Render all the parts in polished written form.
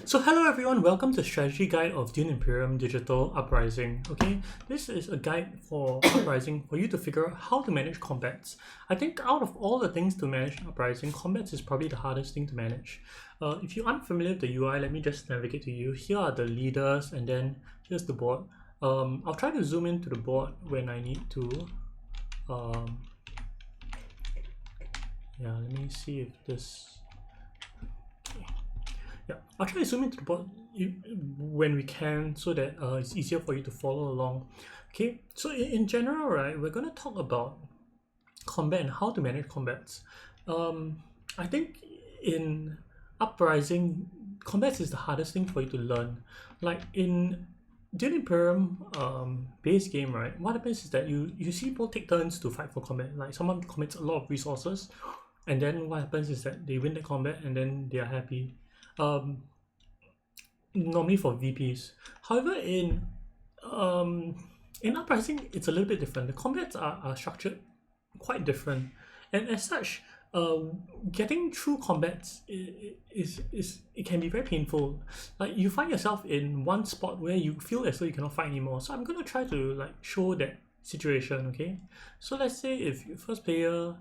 So hello everyone, welcome to Strategy Guide of Dune Imperium Digital Uprising. Okay, this is a guide for Uprising for you to figure out how to manage combats. I think out of all the things to manage in Uprising, combats is probably the hardest thing to manage. If you aren't familiar with the UI, let me just navigate to you. Here are the leaders and then here's the board. I'll try to zoom into the board when I need to. Yeah, let me see if this... Yeah, I'll try to zoom into the board when we can so that it's easier for you to follow along. Okay, so in general, right, we're going to talk about combat and how to manage combats. I think in Uprising, combats is the hardest thing for you to learn. Like in Dune Imperium base game, right, what happens is that you see people take turns to fight for combat. Like someone commits a lot of resources, and then what happens is that they win the combat and then they are happy. Normally for VPs. However, in Uprising, it's a little bit different. The combats are structured quite different, and as such, getting through combats is it can be very painful. Like you find yourself in one spot where you feel as though you cannot fight anymore. So I'm gonna try to like show that situation. Okay, so let's say if you first player,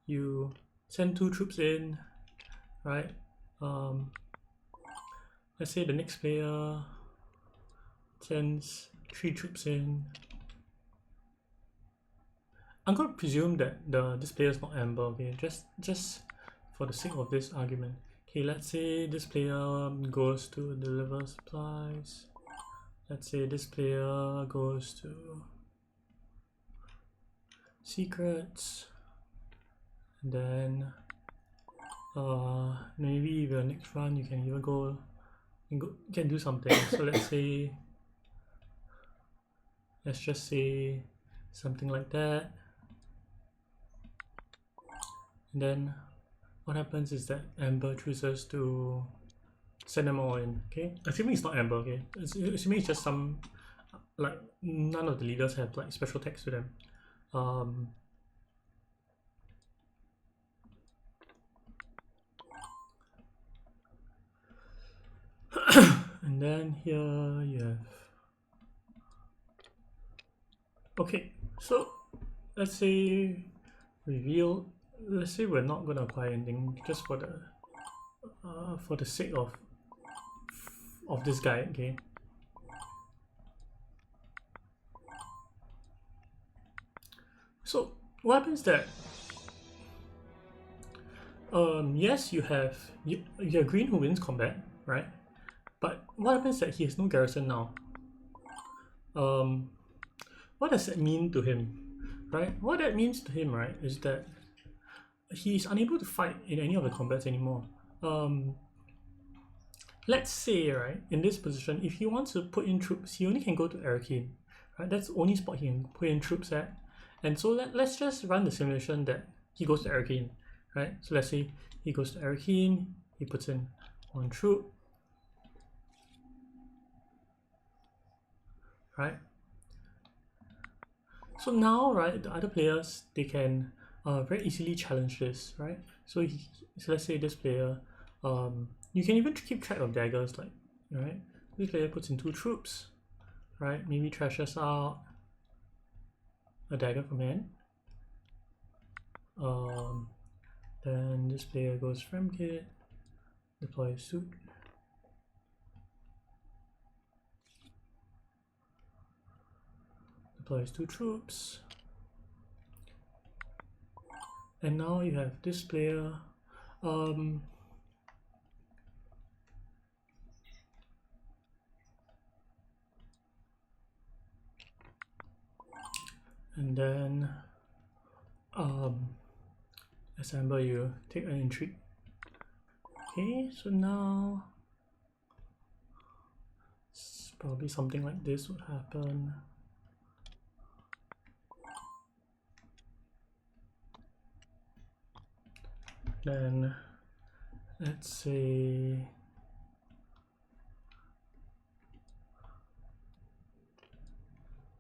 you send 2 troops in, right? Let's say the next player sends 3 troops in. I'm going to presume that this player is not Amber, okay? Just for the sake of this argument. Okay, let's say this player goes to deliver supplies. Let's say this player goes to secrets. And then maybe the next run you can even go. You can do something. So let's just say something like that. And then what happens is that Amber chooses to send them all in. Okay, assuming it's not Amber. Okay, assuming it's just some, like none of the leaders have like special text to them. And then here you have, okay, so let's say reveal, let's say we're not going to acquire anything just for the sake of this guy. Okay, so what happens that yes, you have Green who wins combat, right? But what happens that he has no garrison now? What does that mean to him, right? What that means to him, right, is that he's unable to fight in any of the combats anymore. Let's say, right, in this position, if he wants to put in troops, he only can go to Arakeen, right? That's the only spot he can put in troops at. And so let's just run the simulation that he goes to Arakeen, right? So let's say he goes to Arakeen, he puts in 1 troop, right? So now, right, the other players, they can very easily challenge this, right? So, so let's say this player, you can even keep track of daggers, like, right? This player puts in 2 troops, right? Maybe trashes out a dagger from hand. Then this player goes frame kit, deploys suit. Deploys 2 troops. And now you have this player. And then assemble, you take an intrigue. Okay, so now probably something like this would happen. Then let's say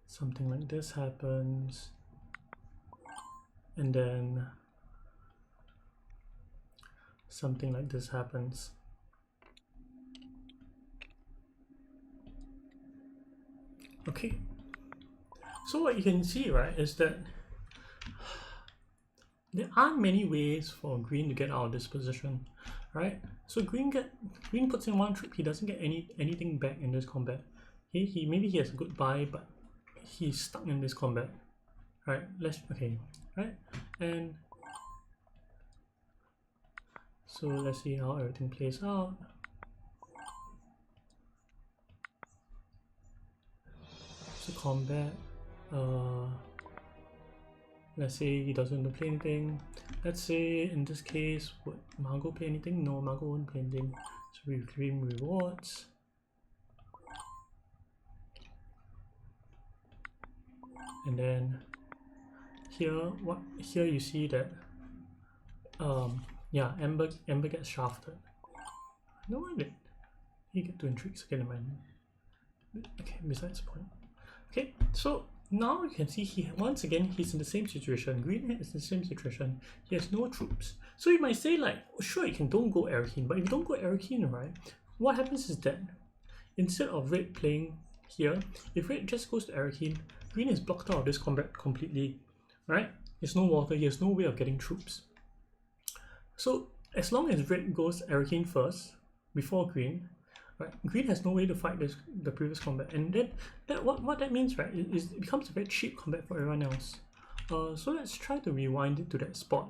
something like this happens, and then something like this happens. Okay, so what you can see, right, is that there aren't many ways for green to get out of this position, right? So green puts in one troop, he doesn't get anything back in this combat. He maybe he has a good buy, but he's stuck in this combat, right? Right? And so let's see how everything plays out. So combat, let's say he doesn't play anything. Let's say in this case, would Margot play anything? No, Margot won't play anything. So we claim rewards. And then here you see that yeah, Amber gets shafted. No, why did he get 2 intrigues again? Okay, besides the point. Okay, so now you can see once again he's in the same situation. Green is in the same situation. He has no troops. So you might say like, sure, you can don't go Arakeen, but if you don't go Arakeen, right, what happens is that instead of red playing here, if red just goes to Arakeen, green is blocked out of this combat completely, right? There's no water, he has no way of getting troops. So as long as red goes Arakeen first, before green, right, green has no way to fight the previous combat, and what that means, right, is it becomes a very cheap combat for everyone else. So let's try to rewind it to that spot.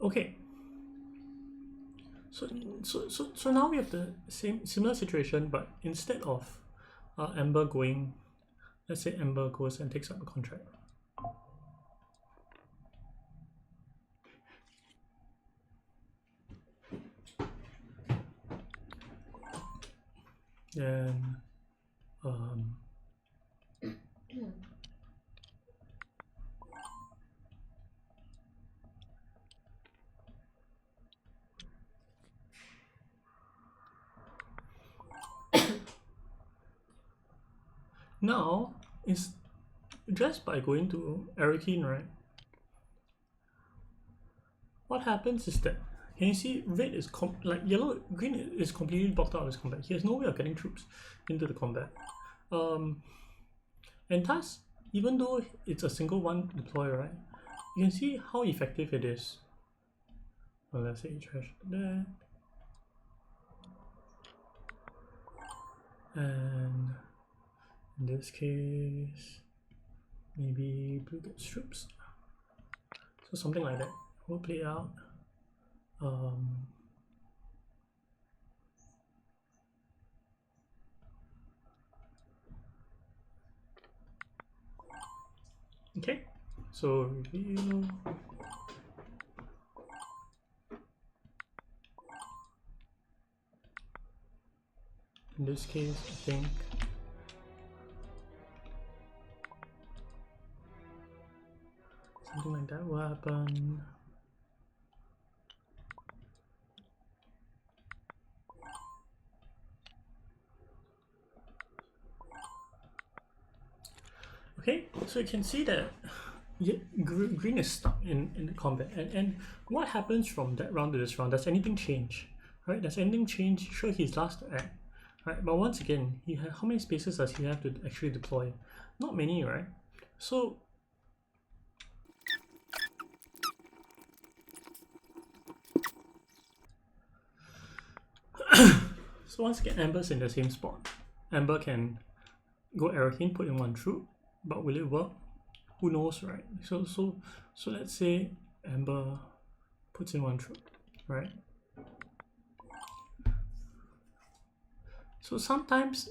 Okay. So now we have the similar situation, but instead of Amber going, let's say Amber goes and takes up a contract. Then now is just by going to Arakeen, right? What happens is that, can you see red is green is completely blocked out of this combat. He has no way of getting troops into the combat. And thus, even though it's a single one deploy, right, you can see how effective it is. Well, let's say trash that. And in this case, maybe blue gets troops. So something like that will play out. Okay, so reveal. In this case, I think something like that will happen. Okay, so you can see that green is stuck in the combat, and what happens from that round to this round? Does anything change? Right? Does anything change? Sure, he's last to act, right? But once again, how many spaces does he have to actually deploy? Not many, right? So so once again, Amber's in the same spot. Amber can go Arakeen, put in 1 troop, but will it work? Who knows, right? So let's say Amber puts in 1 troop, right? So sometimes,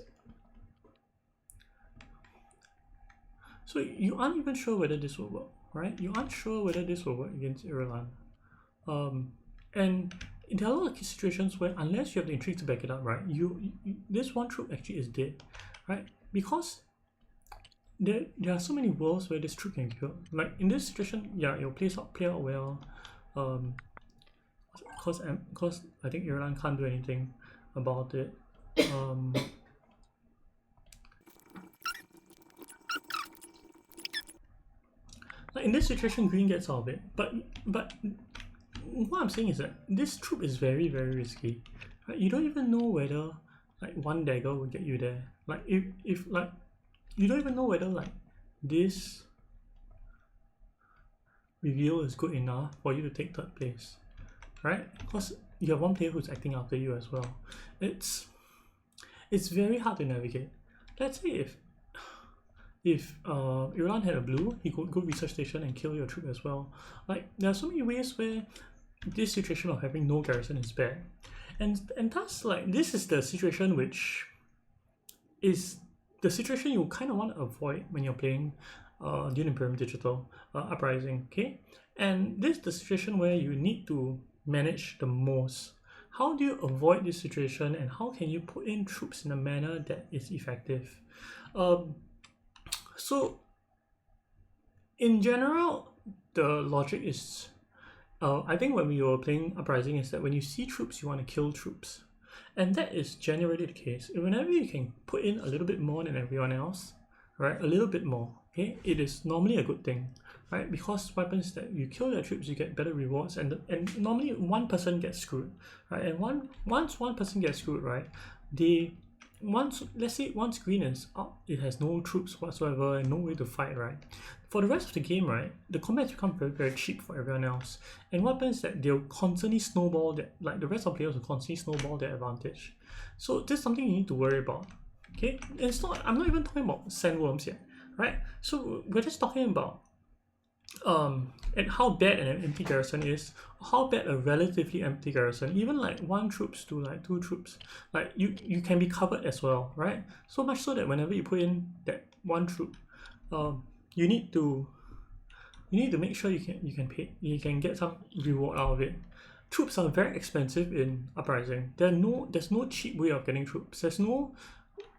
so you aren't even sure whether this will work, right? You aren't sure whether this will work against Ireland. And there are a lot of situations where unless you have the intrigue to back it up, right, this 1 troop actually is dead, right? Because there are so many worlds where this troop can kill. Like in this situation, yeah, it'll play out well. Cause I think Ireland can't do anything about it. Like in this situation, green gets out of it, but what I'm saying is that this troop is very, very risky. right? You don't even know whether like one dagger will get you there. Like if like you don't even know whether like this reveal is good enough for you to take third place, right? Because you have one player who's acting after you as well. It's very hard to navigate. Let's say if Iran had a blue, he could go research station and kill your troop as well. Like there are so many ways where this situation of having no garrison is bad, and thus like this is the situation which is the situation you kind of want to avoid when you're playing Dune Imperium Digital Uprising, okay? And this is the situation where you need to manage the most. How do you avoid this situation, and how can you put in troops in a manner that is effective? So, in general, the logic is, I think when we were playing Uprising, is that when you see troops, you want to kill troops. And that is generally the case. Whenever you can put in a little bit more than everyone else, right? A little bit more, okay? It is normally a good thing, right? Because what happens is that you kill their troops, you get better rewards, and normally one person gets screwed, right? And once one person gets screwed, right? Let's say once green is up, it has no troops whatsoever and no way to fight, right? For the rest of the game, right, the combats become very, very cheap for everyone else. And what happens is that they'll constantly snowball that, like the rest of the players will constantly snowball their advantage. So this is something you need to worry about. Okay? I'm not even talking about sandworms yet, right? So we're just talking about and how bad an empty garrison is, how bad a relatively empty garrison, even like 1 troops to like 2 troops, like you can be covered as well, right? So much so that whenever you put in that 1 troop, you need to make sure you can get some reward out of it. Troops are very expensive in Uprising. There's no cheap way of getting troops. There's no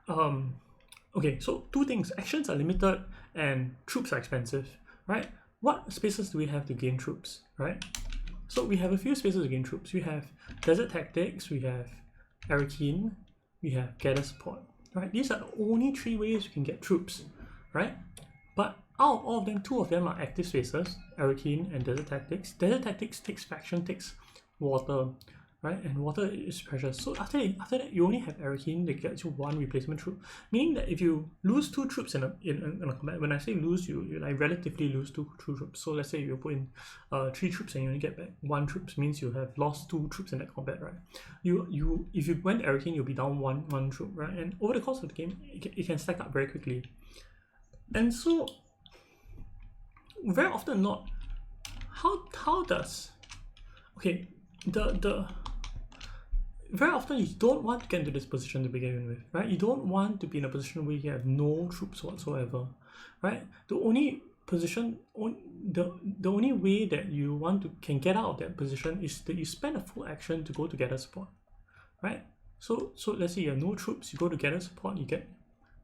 okay, so 2 things: actions are limited and troops are expensive, right? What spaces do we have to gain troops, right? So we have a few spaces to gain troops. We have Desert Tactics, we have Arakeen, we have Gather Support, right? These are the only 3 ways you can get troops, right? But out of all of them, 2 of them are active spaces, Arakeen and Desert Tactics. Desert Tactics takes faction, takes water, right? And water is precious. So after that, you only have Arakeen that gets you 1 replacement troop, meaning that if you lose 2 troops in a combat, when I say lose, you like relatively lose 2 troops. So let's say you put in 3 troops and you only get back 1 troops, means you have lost 2 troops in that combat, right? If you went Arakeen, you'll be down one troop, right? And over the course of the game, it can stack up very quickly. And so very often not, how does, okay, the very often you don't want to get into this position to begin with, right? You don't want to be in a position where you have no troops whatsoever, right? The only way that you can get out of that position is that you spend a full action to go to gather support, right? So let's say you have no troops, you go to gather support, you get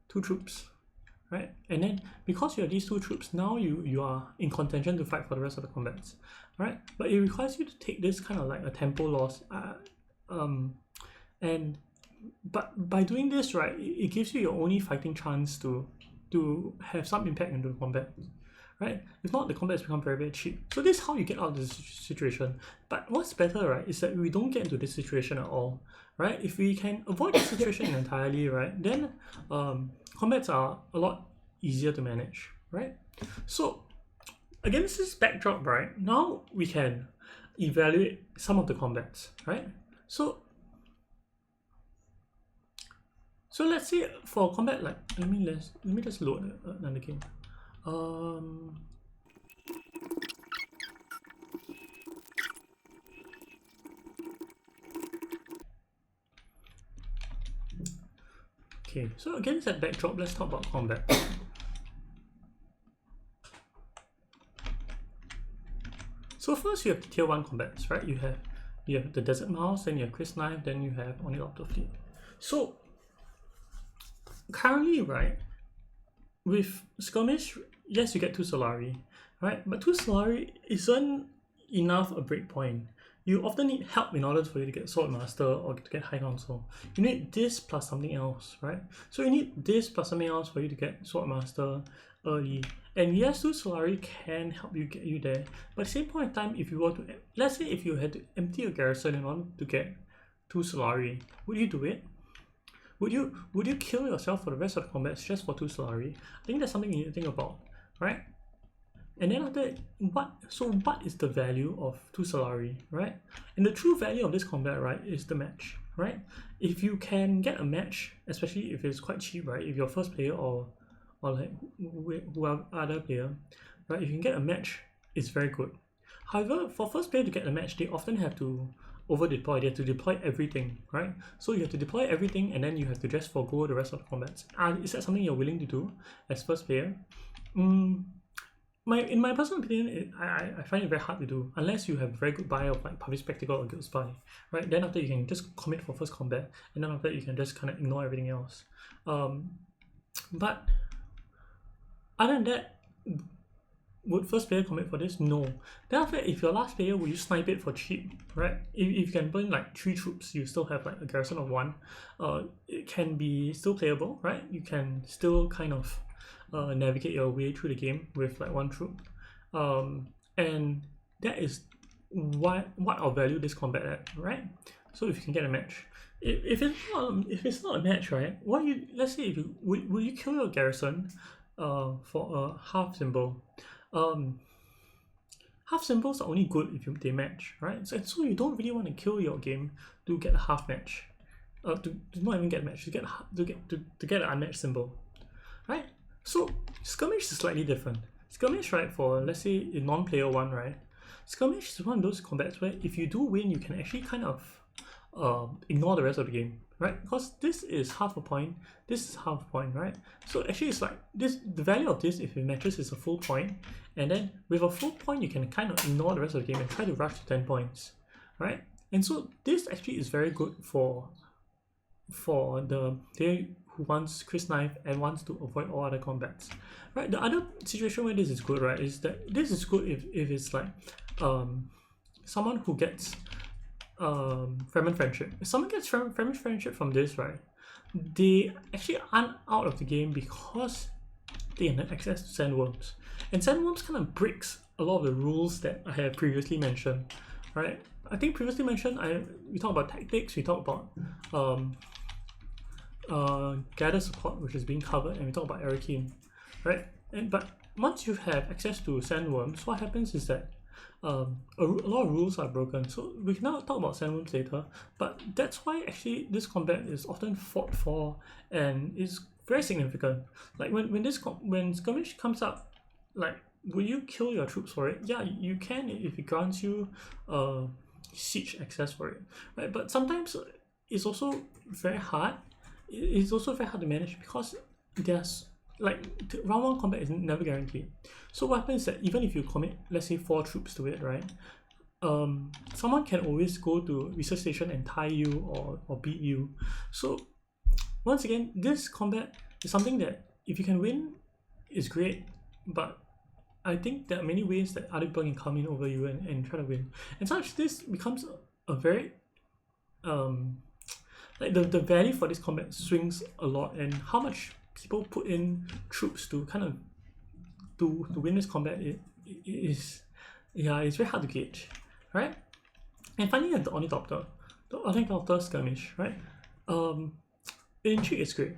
2 troops, right? And then because you have these 2 troops, now you are in contention to fight for the rest of the combats, right? But it requires you to take this kind of like a tempo loss, but by doing this, right, it gives you your only fighting chance to have some impact into the combat, right? If not, the combats become very, very cheap. So this is how you get out of this situation. But what's better, right, is that we don't get into this situation at all, right? If we can avoid this situation entirely, right, then combats are a lot easier to manage, right? So against this backdrop, right, now we can evaluate some of the combats, right? So let's say for combat, like let me just load another game. Okay, so against that backdrop, let's talk about combat. So first you have tier 1 combats, right? You have the Desert Mouse, then you have Chris Knife, then you have Ornithopter Fleet. So currently, right, with Skirmish, yes, you get 2 Solari, right? But 2 Solari isn't enough a breakpoint. You often need help in order for you to get Swordmaster or to get High Council. You need this plus something else, right? So you need this plus something else for you to get Swordmaster early. And yes, 2 Solari can help you get you there. But at the same point in time, if you were to, let's say if you had to empty your garrison in order to get 2 Solari, would you do it? Would you kill yourself for the rest of the combats just for 2 Solari? I think that's something you need to think about, right? And then after that, what is the value of 2 Solari, right? And the true value of this combat, right, is the match, right? If you can get a match, especially if it's quite cheap, right? If you're first player or like whoever other player, right? If you can get a match, it's very good. However, for first player to get a match, they often have to over deploy. They have to deploy everything, right? So you have to deploy everything, and then you have to just forgo the rest of the combats. Is that something you're willing to do as first player? In my personal opinion, I find it very hard to do unless you have a very good buy of like Public Spectacle or Guild Spy, right? Then after you can just commit for first combat, and then after that you can just kind of ignore everything else. But other than that, would first player commit for this? No. Then after that, if you're last player, will you snipe it for cheap, right? If you can burn like 3 troops, you still have like a garrison of 1. It can be still playable, right? You can still kind of navigate your way through the game with like 1 troop, and that is what I'll value this combat at, right? So if you can get a match, if it's not a match, right? Let's say if you will you kill your garrison for a half symbol? Half symbols are only good if they match, right? So you don't really want to kill your game to get a half match, to not even get a match, to get an unmatched symbol, right? So skirmish is slightly different. Skirmish, right, for let's say in non-player 1, right? Skirmish is one of those combats where if you do win, you can actually kind of ignore the rest of the game, right? Because this is half a point, this is half a point, right? So actually it's like this, the value of this, if it matches, is a full point, and then with a full point you can kind of ignore the rest of the game and try to rush to 10 points, right? And so this actually is very good for the player who wants Chris Knife and wants to avoid all other combats, right? The other situation where this is good, right, is that this is good if it's like someone who gets Fremen Friendship. If someone gets Fremen Friendship from this, right, they actually aren't out of the game because they have access to Sandworms. And Sandworms kind of breaks a lot of the rules that I have previously mentioned, right? I think previously mentioned, we talked about tactics, we talked about gather support, which is being covered, and we talked about Arakeen, right? But once you have access to Sandworms, what happens is that a lot of rules are broken. So we can now talk about Sandworms later, but that's why actually this combat is often fought for and is very significant. Like when skirmish comes up, like, will you kill your troops for it? Yeah, you can if it grants you siege access for it, right? But sometimes it's also very hard. It's also very hard to manage because there's like round 1 combat is never guaranteed. So what happens is that even if you commit, let's say 4 troops to it, right? Someone can always go to research station and tie you or beat you. So once again, this combat is something that if you can win, is great, but I think there are many ways that other people can come in over you and try to win. And such, this becomes a very like the value for this combat swings a lot, and how much people put in troops to kind of to win this combat it's very hard to gauge, right? And finally, the Ornithopter skirmish, right? Intrigue is great.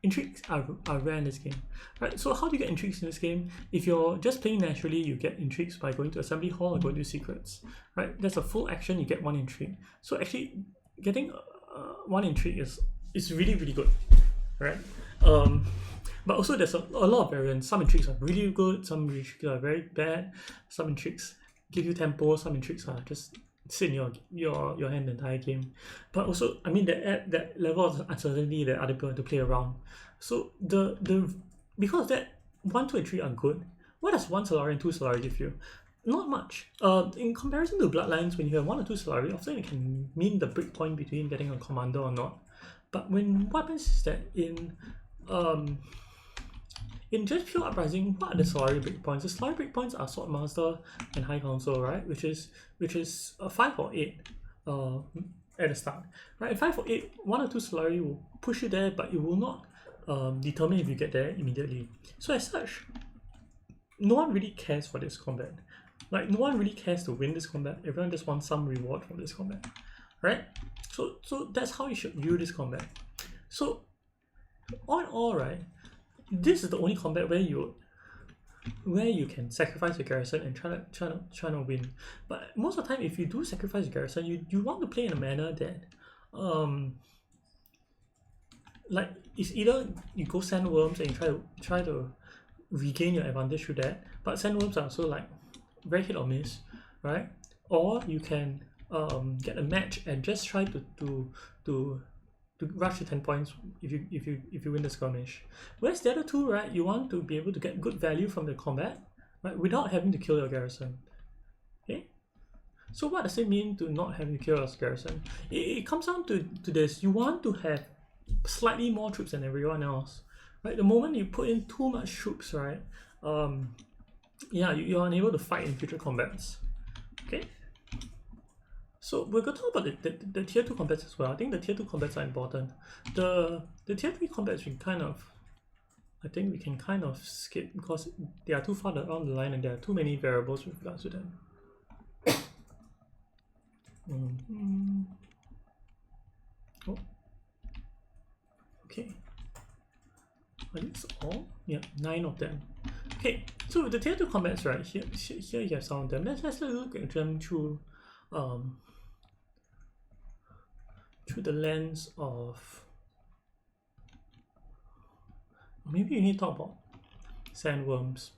Intrigues are rare in this game, right? So how do you get intrigues in this game? If you're just playing naturally, you get intrigues by going to assembly hall or going to secrets, right? That's a full action, you get 1 intrigue. So actually getting 1 intrigue is really, really good, right? But also there's a lot of variants. Some intrigues are really good, some intrigues are very bad, some intrigues give you tempo, some intrigues are just sit in your hand the entire game. But also, I mean, that level of uncertainty that other people have to play around. So because of that, 1, 2, and 3 are good. What does 1 Solari and 2 Solari give you? Not much. In comparison to Bloodlines, when you have 1 or 2 Solari, often it can mean the break point between getting a commander or not. But what happens is that in just pure Uprising, what are the Solari breakpoints? The Solari breakpoints are Swordmaster and High Council, right? Which is a 5 or 8 at the start, right? 5 or 8, 1 or 2 Solari will push you there, but it will not determine if you get there immediately. So as such, no one really cares for this combat. Like, no one really cares to win this combat. Everyone just wants some reward from this combat, right? So that's how you should view this combat. So all in all, right, this is the only combat where you can sacrifice your garrison and try to win. But most of the time, if you do sacrifice your garrison, you want to play in a manner that like it's either you go sandworms and you try to regain your advantage through that, but sandworms are also like very hit or miss, right? Or you can get a match and just try to rush to 10 points if you win the skirmish. Whereas the other two, right, you want to be able to get good value from the combat, right, without having to kill your garrison. Okay. So what does it mean to not having to kill your garrison? It comes down to this: you want to have slightly more troops than everyone else, right? The moment you put in too much troops, right, yeah, you're unable to fight in future combats. Okay. So we're going to talk about the tier 2 combats as well. I think the tier 2 combats are important. The tier 3 combats I think we can kind of skip because they are too far down the line and there are too many variables with regards to them. Oh. Okay. Are these all? Yeah, 9 of them. Okay, so the tier 2 combats, right, here you have some of them. Let's look at them through the lens of, maybe you need to talk about sandworms.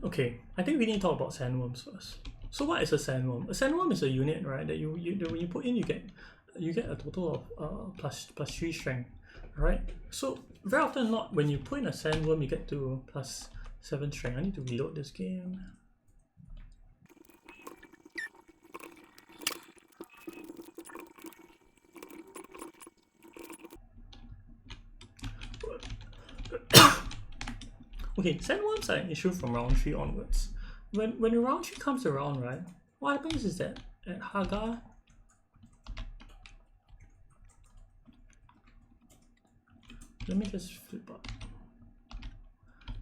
Okay, I think we need to talk about sandworms first. So what is a sandworm? A sandworm is a unit, right, that when you put in, you get a total of plus 3 strength, right? So very often not when you put in a sandworm you get to plus 7 strength. I need to reload this game. Okay, sandworms are an issue from round 3 onwards. When round 3 comes around, right, what happens is that at Haga, let me just flip up.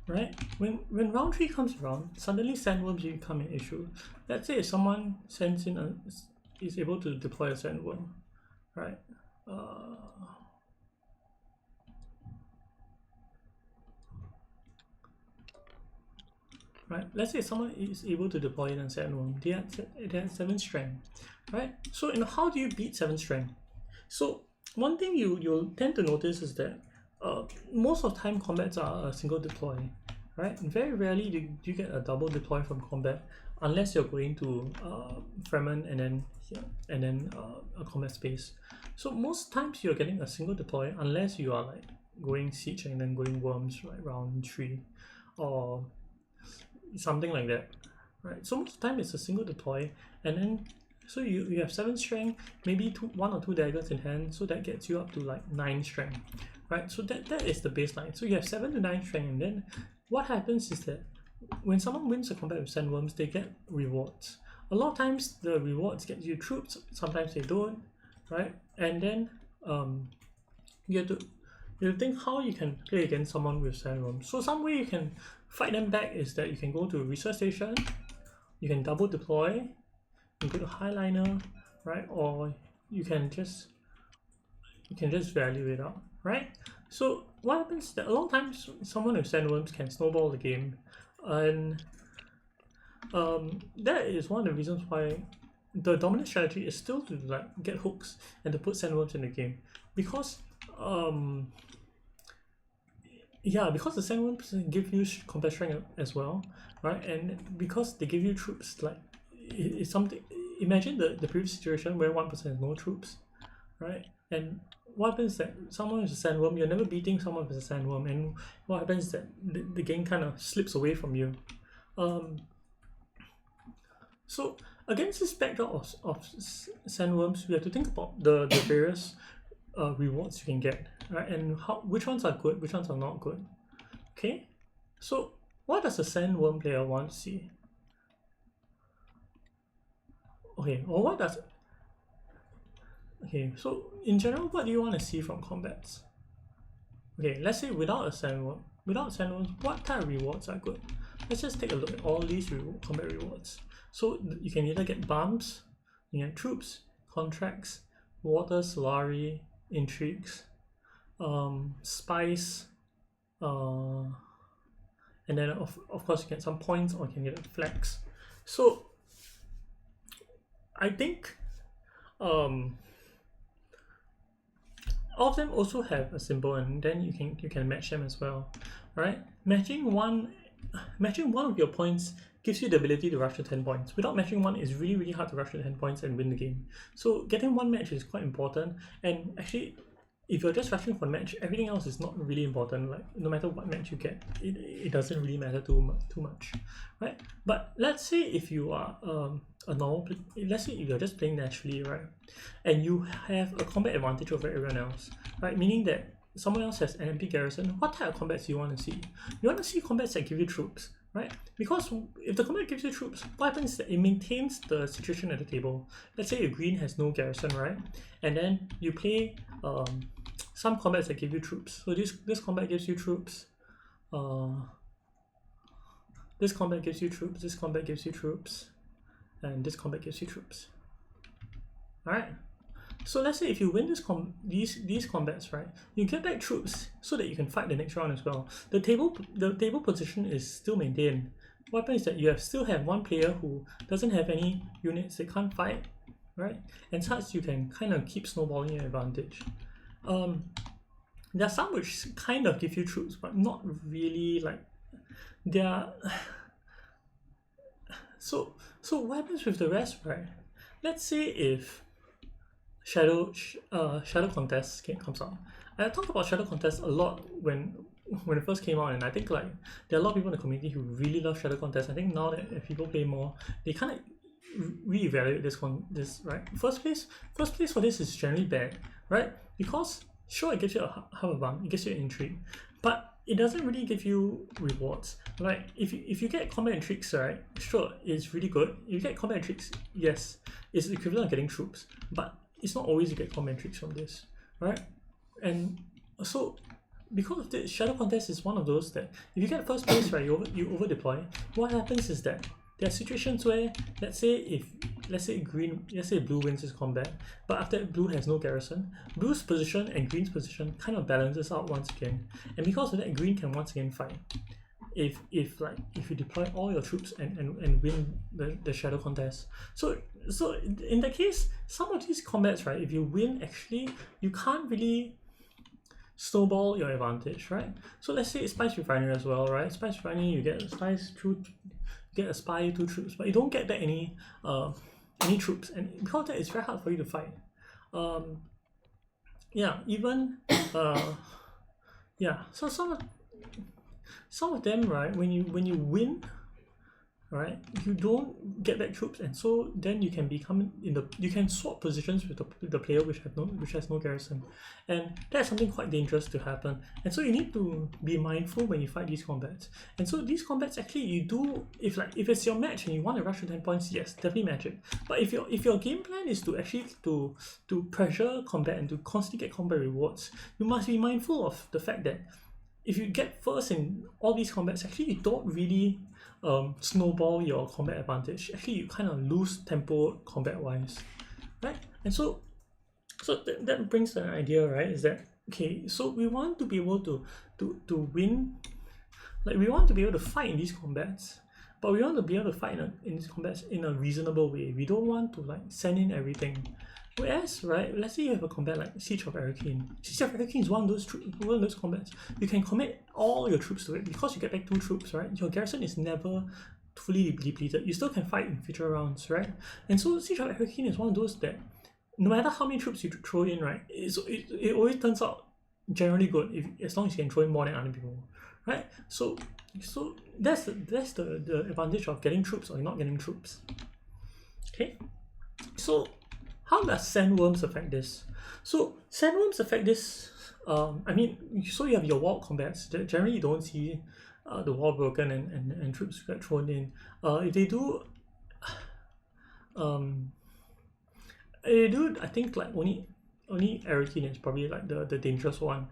Right? When round 3 comes around, suddenly sandworms become an issue. Let's say if someone sends in is able to deploy a sandworm, right? Right? Let's say someone is able to deploy a sandworm. They have 7 strength, right? So how do you beat 7 strength? So one thing you'll tend to notice is that most of the time combats are a single deploy, right? Very rarely do you get a double deploy from combat unless you're going to Fremen and then a combat space. So most times you're getting a single deploy unless you are like going siege and then going worms, right, round 3 or something like that, right? So most of the time it's a single deploy, and then so you have 7 strength, maybe 1 or 2 daggers in hand, so that gets you up to like 9 strength, right? So that is the baseline. So you have 7 to 9 strength, and then what happens is that when someone wins a combat with sandworms, they get rewards. A lot of times the rewards get you troops, sometimes they don't, right? And then you have to think how you can play against someone with sandworms. So some way you can fight them back is that you can go to a research station, you can double deploy, you go to highliner, right? Or you can just value it out, right? So what happens is that a lot of times someone with sandworms can snowball the game, and that is one of the reasons why the dominant strategy is still to like get hooks and to put sandworms in the game, because because the sandworms give you combat strength as well, right? And because they give you troops, like it's something. Imagine the previous situation where 1% has no troops, right? And what happens is that someone is a sandworm, you're never beating someone with a sandworm, and what happens is that the game kind of slips away from you. So against this backdrop of sandworms, we have to think about the various rewards you can get, right? And which ones are good, which ones are not good. Okay, so what does a sandworm player want to see? Okay, or what does... Okay, so in general, what do you want to see from combats? okay, let's say without a sandworms, what type of rewards are good? Let's just take a look at all these combat rewards. So you can either get bumps, you get troops, contracts, water, solari, intrigues, spice, and then of course you get some points, or you can get a flex. So I think all of them also have a symbol, and then you can match them as well, right? Matching one of your points gives you the ability to rush to 10 points. Without matching one, it's really hard to rush to 10 points and win the game. So getting one match is quite important, and actually if you're just rushing for a match, everything else is not really important. Like no matter what match you get, it doesn't really matter too much, right? But let's say if you are let's say if you're just playing naturally, right, and you have a combat advantage over everyone else, right, meaning that someone else has an MP garrison, what type of combats do you want to see? You want to see combats that give you troops, right? Because if the combat gives you troops, what happens is that it maintains the situation at the table. Let's say your green has no garrison, right? And then you play some combats that give you troops. So this combat gives you troops. This combat gives you troops. This combat gives you troops, and this combat gives you troops. All right. So let's say if you win these combats, right, you get back troops so that you can fight the next round as well. The table position is still maintained. What happens is that you still have one player who doesn't have any units, they can't fight, right? And such you can kind of keep snowballing your advantage. There are some which kind of give you troops, but not really. Like they are. So what happens with the rest, right? Let's say if Shadow Contest comes out. I talked about Shadow Contest a lot when it first came out, and I think like there are a lot of people in the community who really love Shadow Contest. I think now that if people play more, they kind of reevaluate this, right? First place for this is generally bad, right? Because sure, it gives you a half a bump, it gives you an intrigue, but it doesn't really give you rewards. Like if you get combat intrigues, right, sure, it's really good. If you get combat intrigues, yes, it's the equivalent of getting troops, but it's not always you get combat intrigues from this, right? And so because of this, Shadow Contest is one of those that if you get first place, right, you over deploy. What happens is that there are situations where let's say blue wins this combat, but after that blue has no garrison, blue's position and green's position kind of balances out once again, and because of that, green can once again fight. If you deploy all your troops and win the Shadow Contest. So in that case, some of these combats, right, if you win, actually you can't really snowball your advantage, right? So let's say it's Spice Refinery as well, right? Spice Refinery, you get a spice through, you get a spy, 2 troops, but you don't get back any troops, and because of that, it's very hard for you to fight. Yeah, even yeah. So some of them, right, when you win, right, you don't get back troops, and so then you can you can swap positions with the player which has no garrison, and that's something quite dangerous to happen. And so you need to be mindful when you fight these combats. And so these combats, actually, you do, if it's your match and you want to rush to 10 points, yes, definitely match it. But if your game plan is to actually to pressure combat and to constantly get combat rewards, you must be mindful of the fact that if you get first in all these combats, actually you don't really snowball your combat advantage. Actually, you kind of lose tempo combat wise, right? And so that brings the idea, right, is that okay, so we want to be able to win, like we want to be able to fight in these combats, but we want to be able to fight in these combats in a reasonable way. We don't want to like send in everything. Whereas, right, let's say you have a combat like Siege of Arrakeen. Siege of Arrakeen is one of those combats. You can commit all your troops to it because you get back 2 troops, right? Your garrison is never fully depleted. You still can fight in future rounds, right? And so Siege of Arrakeen is one of those that no matter how many troops you throw in, right, it always turns out generally good as long as you can throw in more than other people, right? So that's the advantage of getting troops or not getting troops. Okay, so how does Sandworms affect this? So Sandworms affect this. I mean, so you have your wall combats. Generally, you don't see the wall broken and troops get thrown in. If they do, I think like only Arrakeen is probably like the dangerous one,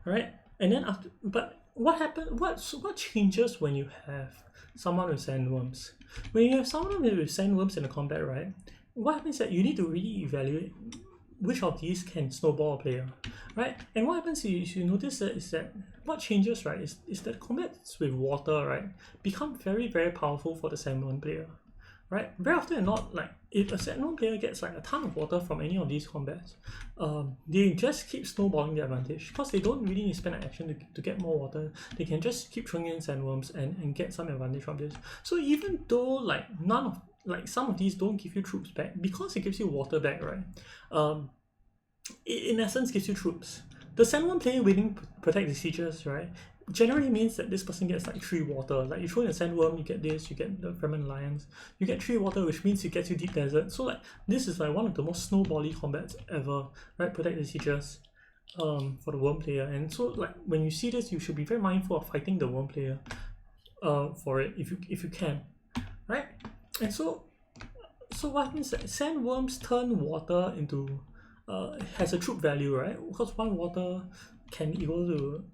right? And then after, but what happens? What changes when you have someone with sandworms? When you have someone with sandworms in the combat, right? What happens is that you need to really evaluate which of these can snowball a player, right? And what happens is you notice that is that what changes, right, is that combats with water, right, become very, very powerful for the sandworm player, right? Very often than not, like if a sandworm player gets like a ton of water from any of these combats, they just keep snowballing their advantage because they don't really need to spend an action to get more water. They can just keep throwing in sandworms and get some advantage from this. So even though like none of like some of these don't give you troops back, because it gives you water back, right? It in essence gives you troops. The sandworm player winning protect the siegers, right, generally means that this person gets like 3 water. Like you throw in a sandworm, you get this, you get the Fremen Alliance, you get 3 water, which means it gets you deep desert. So like this is like one of the most snowbally combats ever, right? Protect the siegers for the worm player. And so like when you see this, you should be very mindful of fighting the worm player for it if you can, right? And so what happens is that sandworms turn water into has a troop value, right? Because 1 water can equal to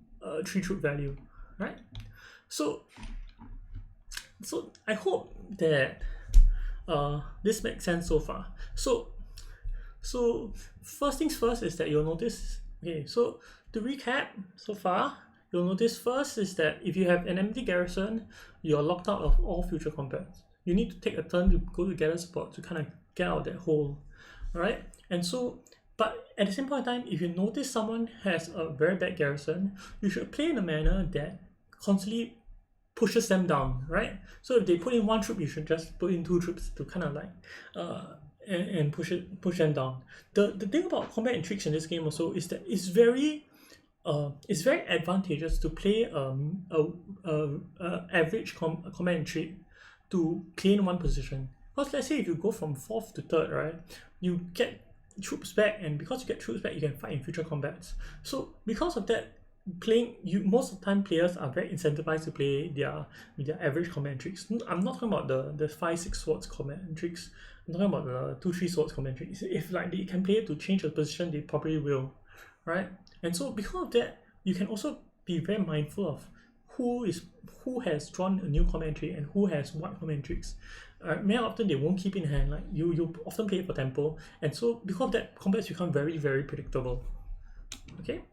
3 troop value, right? So I hope that this makes sense so far. So first things first is that you'll notice. Okay, so to recap so far, you'll notice first is that if you have an empty garrison, you're locked out of all future combats. You need to take a turn to go to gather support to kind of get out of that hole, alright? And so, but at the same point in time, if you notice someone has a very bad garrison, you should play in a manner that constantly pushes them down, right? So if they put in 1 troop, you should just put in 2 troops to kind of like and push them down. The thing about combat intrigues in this game also is that it's very advantageous to play average combat intrigue to claim 1 position. Because let's say if you go from 4th to 3rd, right, you get troops back, and because you get troops back, you can fight in future combats. So because of that, most of the time players are very incentivized to play their average combat intrigues. I'm not talking about the 5-6 swords combat intrigues. I'm talking about the 2-3 swords combat intrigues. If like they can play it to change the position, they probably will, right? And so because of that, you can also be very mindful of who has drawn a new combat intrigue and who has what combat intrigues. Very often they won't keep in hand. Like you often play it for tempo, and so because of that, combats become very, very predictable. Okay.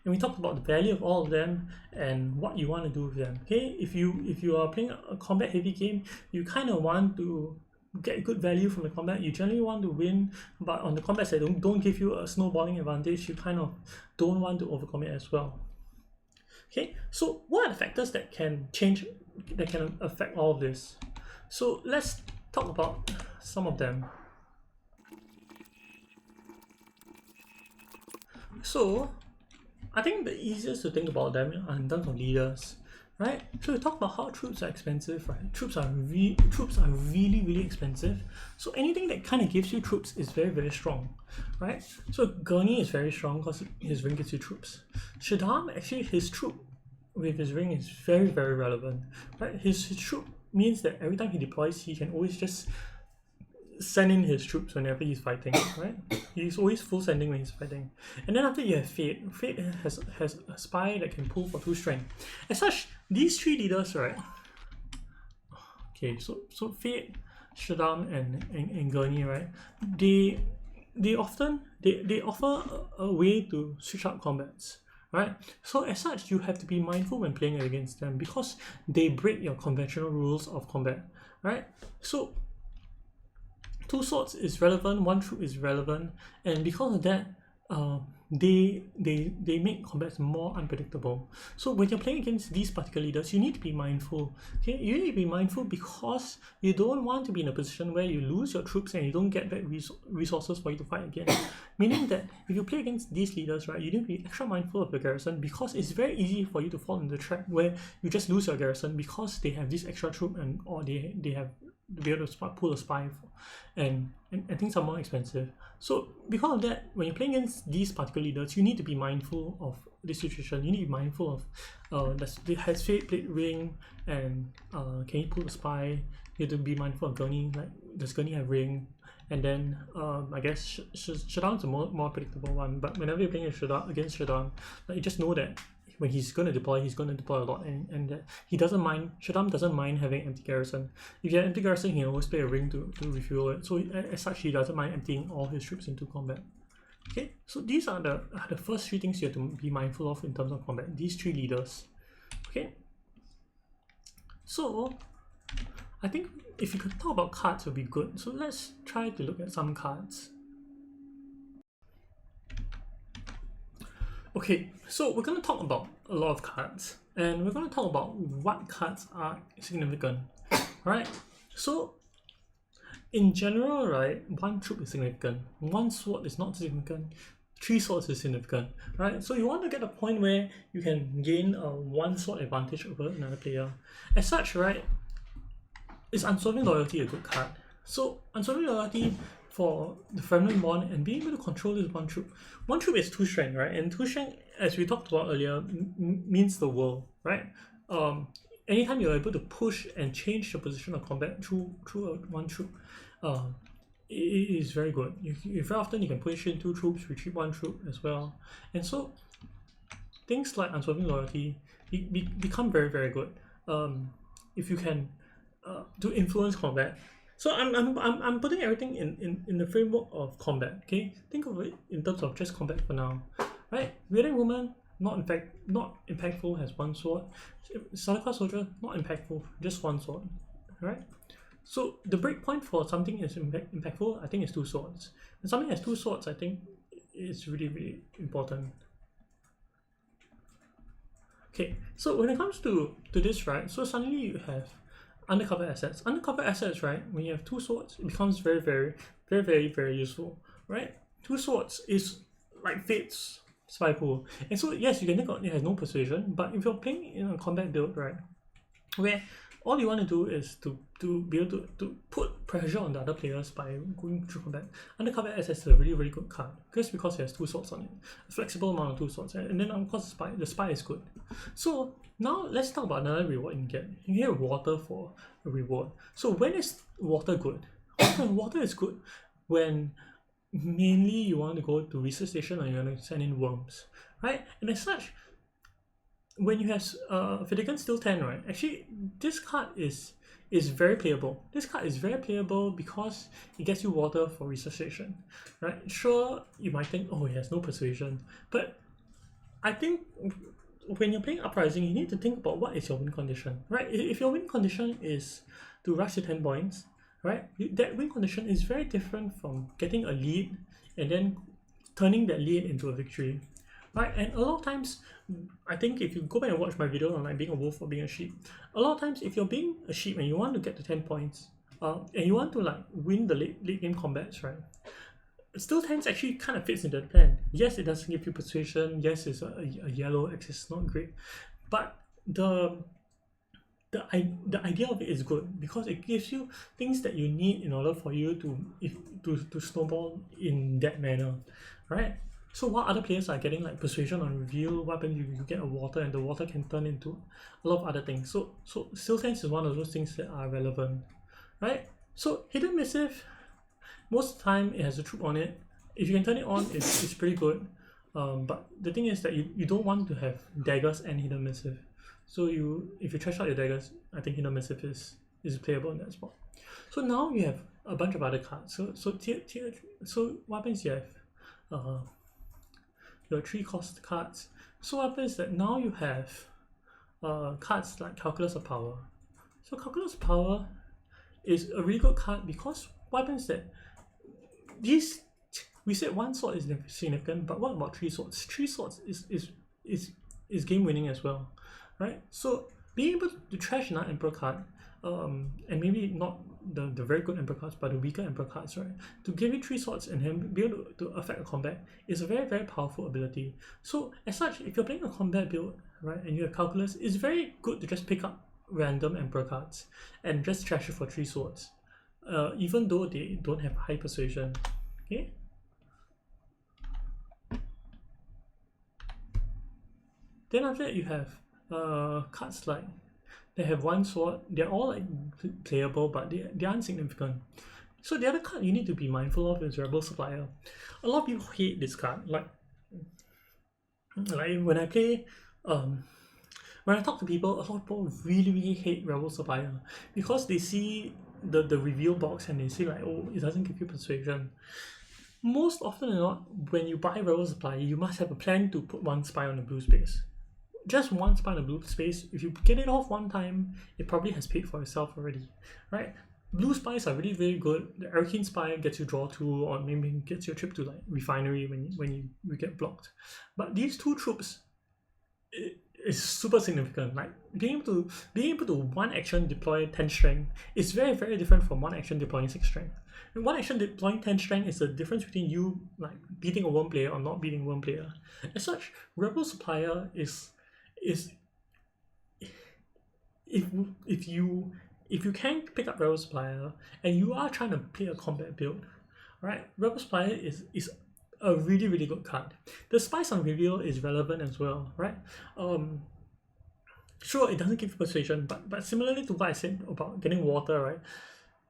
And we talked about the value of all of them and what you want to do with them. Okay, if you are playing a combat heavy game, you kind of want to get good value from the combat. You generally want to win, but on the combats that don't give you a snowballing advantage, you kind of don't want to overcommit as well. Okay, so what are the factors that can affect all of this? So let's talk about some of them. So I think the easiest to think about them are in terms of leaders, right? So we talk about how troops are expensive, right? Troops are really, really expensive. So anything that kind of gives you troops is very, very strong, right? So Gurney is very strong because his ring gives you troops. Shaddam, actually, his troop with his ring is very, very relevant, right? His troop means that every time he deploys, he can always just send in his troops whenever he's fighting, right? He's always full sending when he's fighting. And then after you have Fate. Fate has a spy that can pull for 2 strength. As such, these 3 leaders, right? Okay, so Fate, Shaddam, and Gurney, right? They offer a way to switch out combats, right? So as such, you have to be mindful when playing against them because they break your conventional rules of combat, right? So 2 swords is relevant, 1 troop is relevant, and because of that, they make combats more unpredictable. So when you're playing against these particular leaders, you need to be mindful. Okay, you need to be mindful because you don't want to be in a position where you lose your troops and you don't get back resources for you to fight again. Meaning that if you play against these leaders, right, you need to be extra mindful of the garrison because it's very easy for you to fall in the trap where you just lose your garrison because they have this extra troop or they have to be able to pull a spy and things are more expensive. So because of that, when you're playing against these particular leaders, you need to be mindful of this situation. You need to be mindful of has Fate played ring and can he pull a spy? You have to be mindful of Gurney, like does Gurney have ring, and then I guess Shadow's a more predictable one. But whenever you're playing against Shadow, like, you just know that when he's going to deploy a lot, and he doesn't mind. Shadow doesn't mind having empty garrison. If you have empty garrison, he can always play a ring to refuel it. So as such, he doesn't mind emptying all his troops into combat. Okay, so these are the first three things you have to be mindful of in terms of combat. These three leaders. Okay, so I think if you could talk about cards, it would be good. So let's try to look at some cards. Okay, so we're going to talk about a lot of cards, and we're going to talk about what cards are significant. Right? So in general, right, one troop is significant, one sword is not significant, 3 swords is significant, right? So you want to get a point where you can gain a 1 sword advantage over another player. As such, right, is Unswerving Loyalty a good card? So Unswerving Loyalty for the Family Bond and being able to control this one troop. One troop is 2 strength, right? And 2 strength, as we talked about earlier, means the world, right? Anytime you're able to push and change the position of combat through one troop, it is very good. Very often you can push in 2 troops, retreat 1 troop as well, and so things like Unswerving Loyalty become very, very good. If you can to influence combat. So I'm putting everything in the framework of combat. Okay, think of it in terms of just combat for now, right? Wielding Woman, not impactful, has 1 sword. Salakar Soldier, not impactful, just 1 sword, right? So the breakpoint for something is impactful, I think, is 2 swords. And something has 2 swords, I think, is really, really important. Okay, so when it comes to this, right, so suddenly you have undercover assets. Undercover assets, right, when you have 2 swords, it becomes very, very, very, very, very useful, right? 2 swords is like Fate's spy pool. And so, yes, you can think it has no persuasion, but if you're playing in a combat build, right, where all you want to do is to be able to put pressure on the other players by going through combat. Undercover assets is a really, really good card, just because it has 2 swords on it. A flexible amount of 2 swords, and then of course the spy is good. So now let's talk about another reward you can get. You get water for a reward. So when is water good? Water is good when mainly you want to go to research station or you want to send in worms, right? And as such, when you have Fidigan Steel 10, right, actually this card is very playable. This card is very playable because it gets you water for research station, right? Sure, you might think, oh, it has no persuasion, but I think when you're playing Uprising, you need to think about what is your win condition, right? If your win condition is to rush to 10 points, right, that win condition is very different from getting a lead and then turning that lead into a victory. Right, and a lot of times, I think if you go back and watch my video on like being a wolf or being a sheep, a lot of times if you're being a sheep and you want to get to 10 points, and you want to like win the late game combats, right, Steel 10 actually kind of fits into the plan. Yes, it doesn't give you persuasion. Yes, it's a yellow axis, not great, but the idea of it is good because it gives you things that you need in order for you to snowball in that manner, right? So while other players are getting like persuasion on reveal, what happens if you get a water and the water can turn into a lot of other things. So Steel Sense is one of those things that are relevant, right? So Hidden Missive, most of the time it has a troop on it. If you can turn it on, it's pretty good. But the thing is that you don't want to have daggers and Hidden Missive. So if you trash out your daggers, I think Hidden Missive is playable in that spot. So now you have a bunch of other cards. So what happens you have your 3 cost cards. So what happens that now you have cards like Calculus of Power. So Calculus of Power is a really good card because what happens that we said 1 sword is significant, but what about 3 swords? 3 swords is game winning as well, right? So being able to trash another Emperor card, and maybe not the very good Emperor cards, but the weaker Emperor cards, right? To give you 3 swords and him be able to affect a combat is a very, very powerful ability. So as such, if you're playing a combat build, right, and you have Calculus, it's very good to just pick up random Emperor cards and just trash it for 3 swords, even though they don't have high persuasion. Okay. Then after that, you have cards like they have 1 sword. They're all like playable, but they aren't significant. So the other card you need to be mindful of is Rebel Supplier. A lot of people hate this card. Like when I play, when I talk to people, a lot of people really hate Rebel Supplier because they see the reveal box and they say like, oh, it doesn't give you persuasion. Most often than not, when you buy Rebel Supplier, you must have a plan to put one spy on the blue space. Just one spy on the blue space. If you get it off one time, it probably has paid for itself already, right? Blue spies are really very good. The Arcane Spy gets you draw 2 or maybe gets you a trip to like Refinery when you get blocked. But these 2 troops is super significant. Like being able to one action deploy 10 strength is very different from one action deploying 6 strength. And one action deploying 10 strength is the difference between you like beating a 1 player or not beating 1 player. As such, Rebel Supplier is if you can pick up Rebel Supplier and you are trying to play a combat build, right? Rebel Supplier is a really good card. The Spice on Reveal is relevant as well, right? Sure, it doesn't give you persuasion, but similarly to what I said about getting water, right?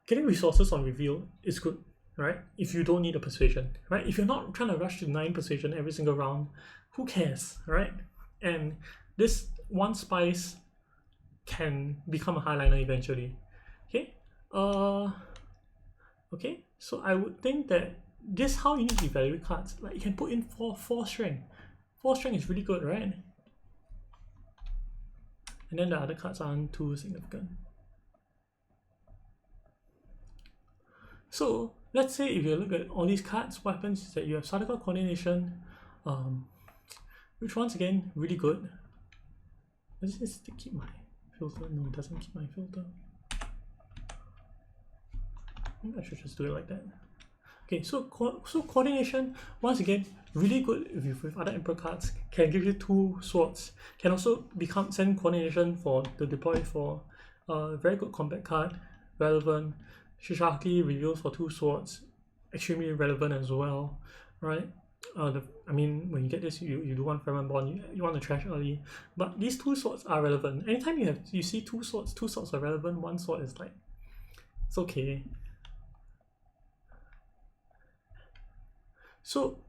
Getting resources on Reveal is good, right? If you don't need a persuasion, right? If you're not trying to rush to 9 persuasion every single round, who cares, right? And this one Spice can become a highliner eventually. Okay, so I would think that this is how you need to evaluate cards. Like you can put in 4 strength. 4 strength is really good, right? And then the other cards aren't too significant. So let's say if you look at all these cards, what happens is that you have Sardaukar Coordination, which once again really good. Does this keep my filter? No, it doesn't keep my filter. I should just do it like that. Okay, so coordination, once again, really good with other Emperor cards. Can give you 2 swords. Can also send coordination for the deploy for a very good combat card. Relevant. Shishaki reveals for 2 swords. Extremely relevant as well, right? I mean, when you get this, you do want Ferment Bond, you want to trash early. But these 2 swords are relevant. Anytime you see 2 swords are relevant, 1 sword is like, it's okay. So,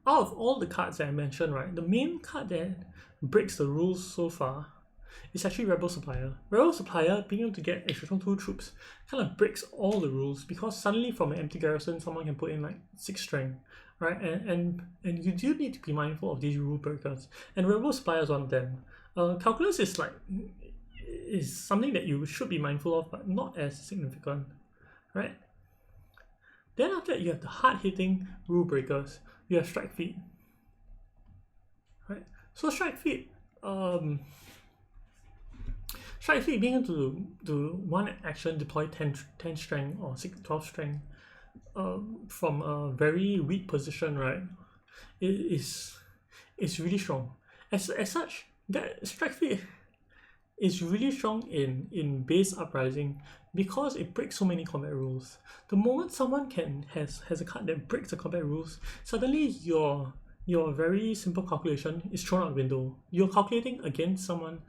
out of all the cards that I mentioned, right, the main card that breaks the rules so far is actually Rebel Supplier. Rebel Supplier, being able to get extra 2 troops, kind of breaks all the rules because suddenly from an empty garrison, someone can put in like 6 strength, right? And you do need to be mindful of these rule breakers. And Rebel Supplier is one of them. Calculus is something that you should be mindful of, but not as significant, right? Then after that, you have the hard-hitting rule breakers. You have Strike Feet, right? So Strike Feet, being able to do one action deploy 10 strength or 12 strength from a very weak position, right? Is really strong. As such, that Strike Feet is really strong in base Uprising because it breaks so many combat rules. The moment someone has a card that breaks the combat rules, suddenly your very simple calculation is thrown out the window. You're calculating against someone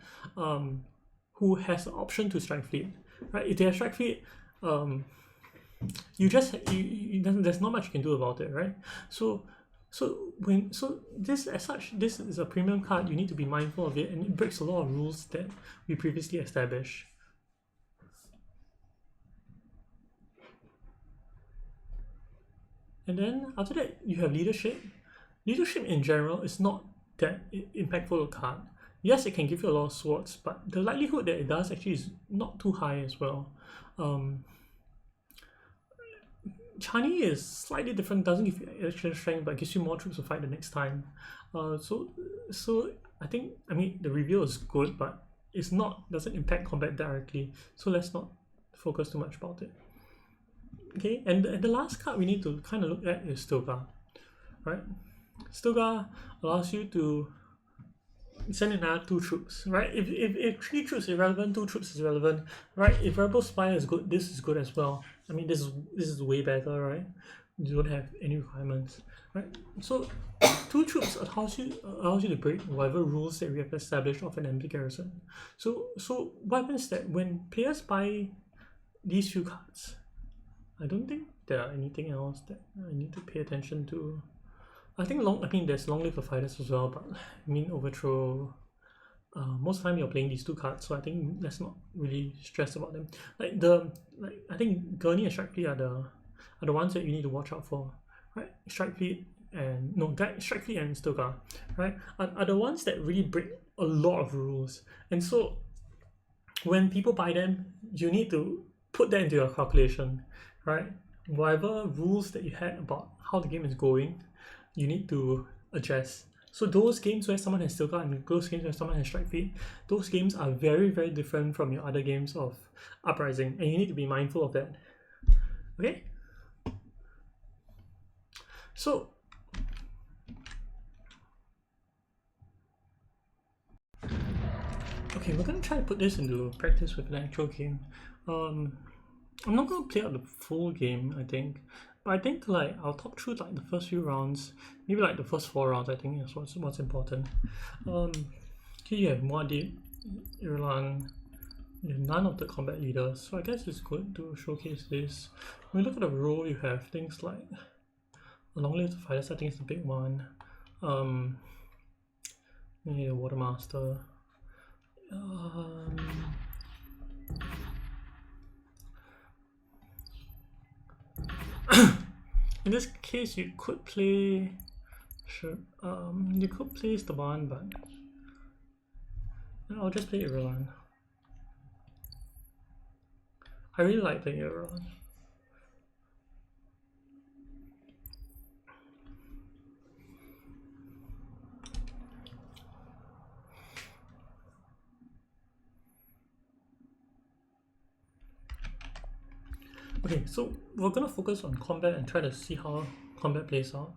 who has the option to Strike Fleet, right? If they have Strike Fleet, there's not much you can do about it, right? So this is a premium card. You need to be mindful of it, and it breaks a lot of rules that we previously established. And then after that, you have Leadership. Leadership in general is not that impactful a card. Yes, it can give you a lot of swords, but the likelihood that it does actually is not too high as well. Chani is slightly different, doesn't give you extra strength, but gives you more troops to fight the next time. So I mean the reveal is good, but doesn't impact combat directly. So let's not focus too much about it. Okay, and the last card we need to kind of look at is Stilgar, right? Stilgar allows you to send in another 2 troops, right? If 3 troops is relevant, 2 troops is relevant, right? If Rebel Spy is good, this is good as well. I mean, this is way better, right? You don't have any requirements, right? So 2 troops allows you to break whatever rules that we have established of an empty garrison. So what happens is that when players buy these few cards. I don't think there are anything else that I need to pay attention to. I mean there's Long Live the Fighters as well, but I mean Overthrow. Most of the time you're playing these two cards, so I think let's not really stress about them. I think Gurney and Strike Fleet are the ones that you need to watch out for, right? Strike Fleet and Strike Fleet and Stilgar, right? Are the ones that really break a lot of rules, and so when people buy them, you need to put that into your calculation, right? Whatever rules that you had about how the game is going, you need to adjust. So those games where someone has Stilgar and those games where someone has Strike Fleet, those games are very, very different from your other games of Uprising, and you need to be mindful of that. Okay? So okay, we're gonna try to put this into practice with an actual game. I'm not gonna play out the full game, I think, but I think like I'll talk through like the first few rounds, maybe like the first 4 rounds. I think is what's important. Here you have Muad'Dib, Irulan, you have none of the combat leaders, so I guess it's good to showcase this. When you look at the role, you have things like Long Live the Fighters. I think it's the big one. Yeah, Watermaster. In this case, you could play. Sure. You could play Staban, but I'll just play Irulan. I really like playing Irulan. Okay, so we're gonna focus on combat and try to see how combat plays out.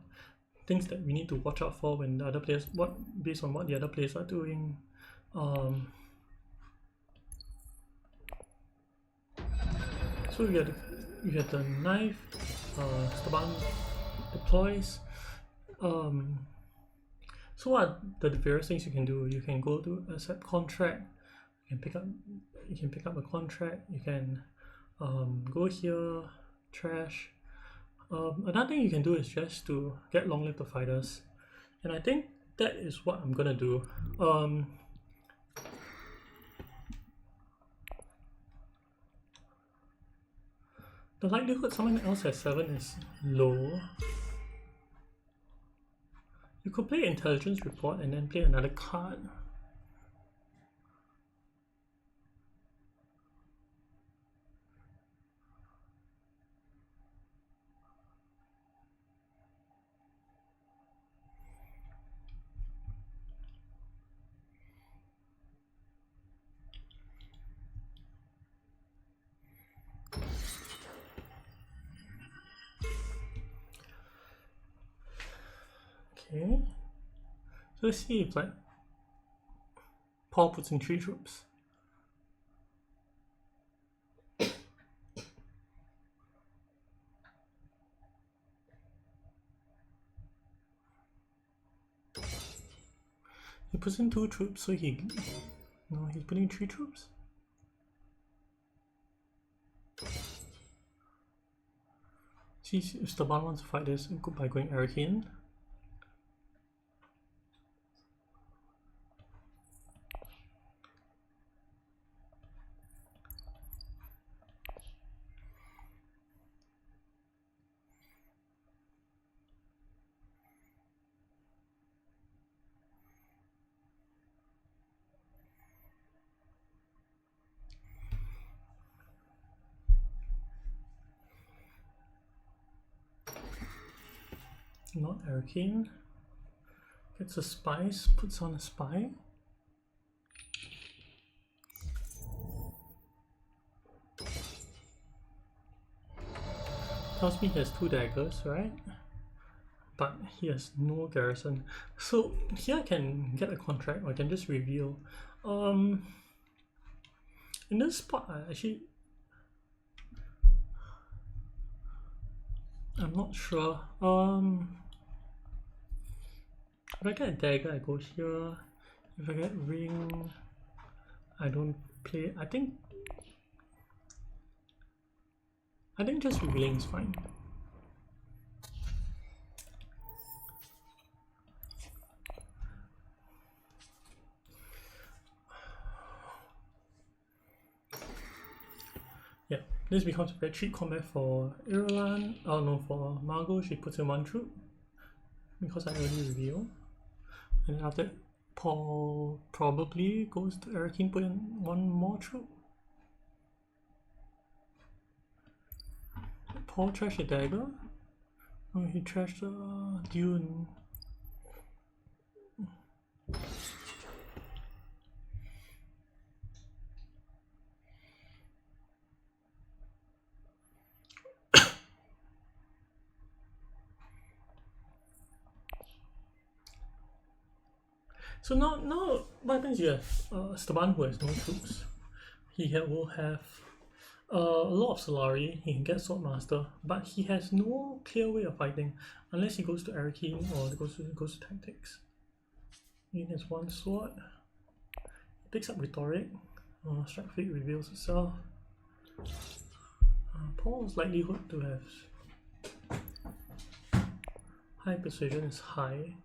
Things that we need to watch out for when the other players, based on what the other players are doing. So you get the knife, Staban deploys. So what are the various things you can do? You can go to accept contract. You can pick up a contract. You can go here, trash. Another thing you can do is just to get Long Live the Fighters, and I think that is what I'm gonna do. The likelihood someone else has 7 is low. You could play Intelligence Report and then play another card. Okay, so let's see if like Paul puts in 3 troops. He puts in 2 troops, so he's putting 3 troops. See if Staban wants to fight this by going Arcane. Not Arcane. Gets a spice, puts on a spy. Tells me he has 2 daggers, right? But he has no garrison. So here I can get a contract, or I can just reveal. In this spot, I'm not sure. If I get a dagger, I go here. If I get ring, I don't play. I think I think just revealing is fine. Yeah, this becomes a very cheap combat for Irulan. Oh no, for Margot, she puts in 1 troop because I already reveal. And after that, Paul probably goes to Arakin, put in 1 more troop. Paul trashed the dagger. Oh, he trashed the Dune. So now what happens you have Staban who has no troops. He will have a lot of Solari, he can get Swordmaster, but he has no clear way of fighting unless he goes to Arakin or goes to Tactics. He has 1 sword, he picks up Rhetoric, Strike Fleet reveals itself. Paul's likelihood to have high persuasion is high.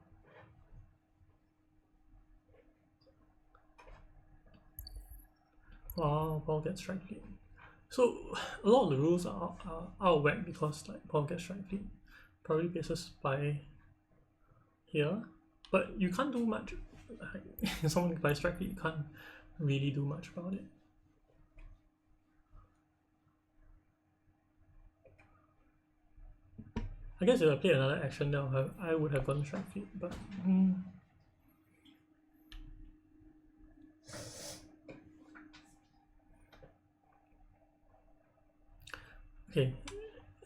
Wow, Paul gets Strike Fleet. So a lot of the rules are out of whack because like Paul gets Strike Fleet. Probably places by here. But you can't do much. Like, someone by Strike Fleet, you can't really do much about it. I guess if I played another action then I would have gone Strike Fleet, but okay,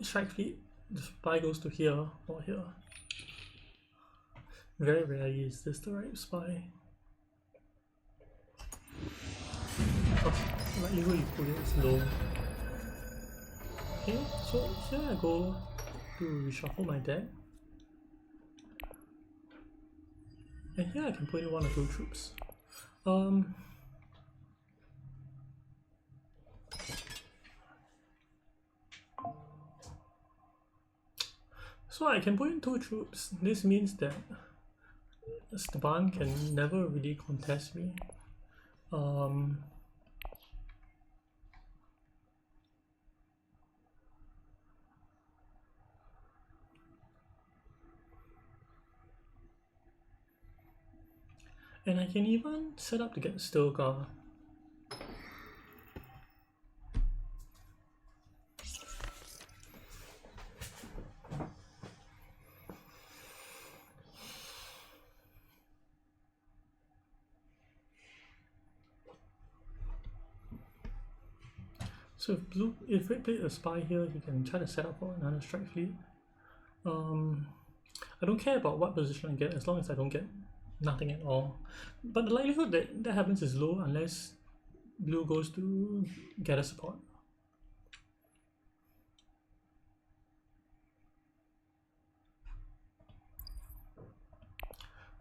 Strike Fleet, the spy goes to here or here. Very rarely is this the right spy. Because the likelihood you put it is low. Okay, so here I go to reshuffle my deck. And here I can put in 1 or 2 troops. So I can put in 2 troops. This means that Staban can never really contest me. And I can even set up to get Stilgar. So if Red played a spy here, he can try to set up for another Strike Fleet. I don't care about what position I get as long as I don't get nothing at all. But the likelihood that that happens is low unless blue goes to gather support.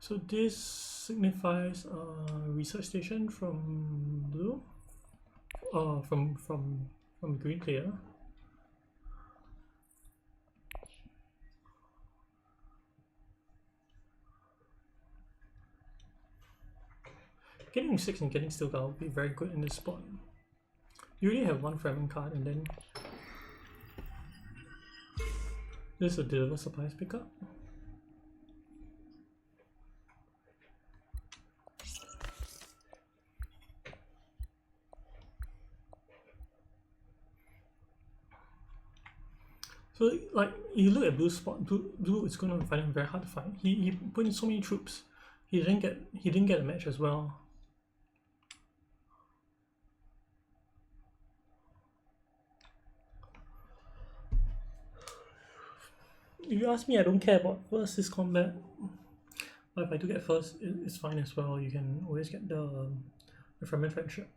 So this signifies a research station from blue, from green player. Getting 6 and getting Stilgar would be very good in this spot. You only have 1 fragment card and then this is a deliver supplies pickup. So like you look at blue spot, blue is going to find him very hard to fight. He put in so many troops. He didn't get a match as well. If you ask me, I don't care about versus combat. But if I do get first, it's fine as well. You can always get the fragment friendship.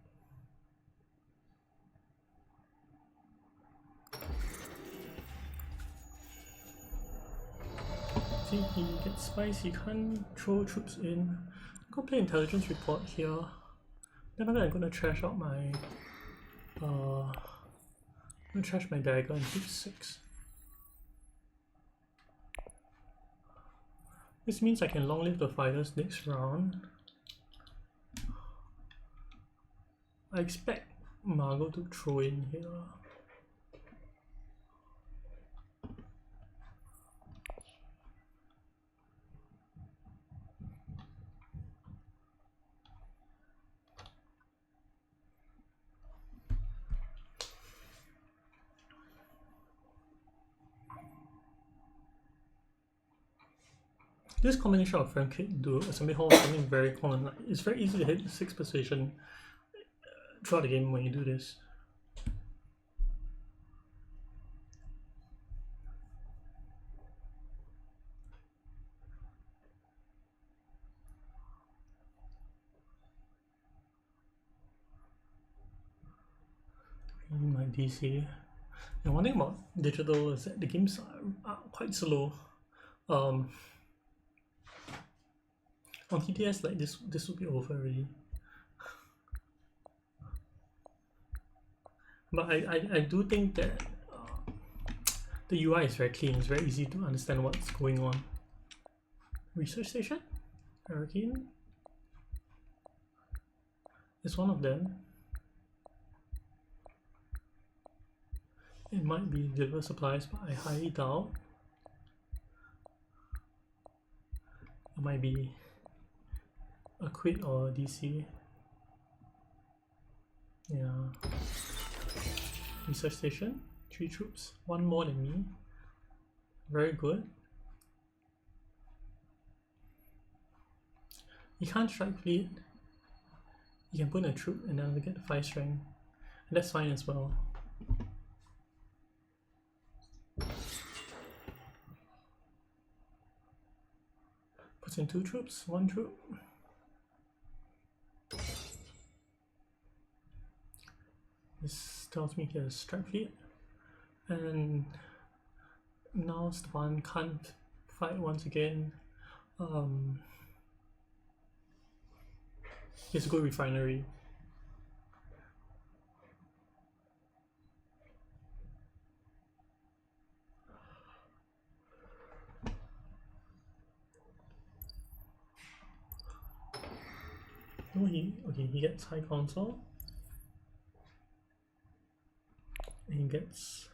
See, he gets spice, he can't throw troops in. Go play intelligence report here. Then I'm gonna trash out my I'm gonna trash my dagger and keep 6. This means I can long live the fighters next round. I expect Margot to throw in here. This combination of frame kick, do assembly hall, something very common. Like, it's very easy to hit the 6th position throughout the game when you do this. My DC. And one thing about digital is that the games are quite slow. On TTS, like this will be over already. But I do think that the UI is very clean. It's very easy to understand what's going on. Research station, Hurricane. It's one of them. It might be deliver supplies, but I highly doubt. It might be a quit or a DC. Yeah. Research station, 3 troops, 1 more than me. Very good. You can't strike fleet. You can put in a troop and then we get 5 strength. And that's fine as well. Puts in 2 troops, 1 troop. This tells me he has strike fleet. And now Stefan can't fight once again. He has to go refinery. No, he gets High Council. And he gets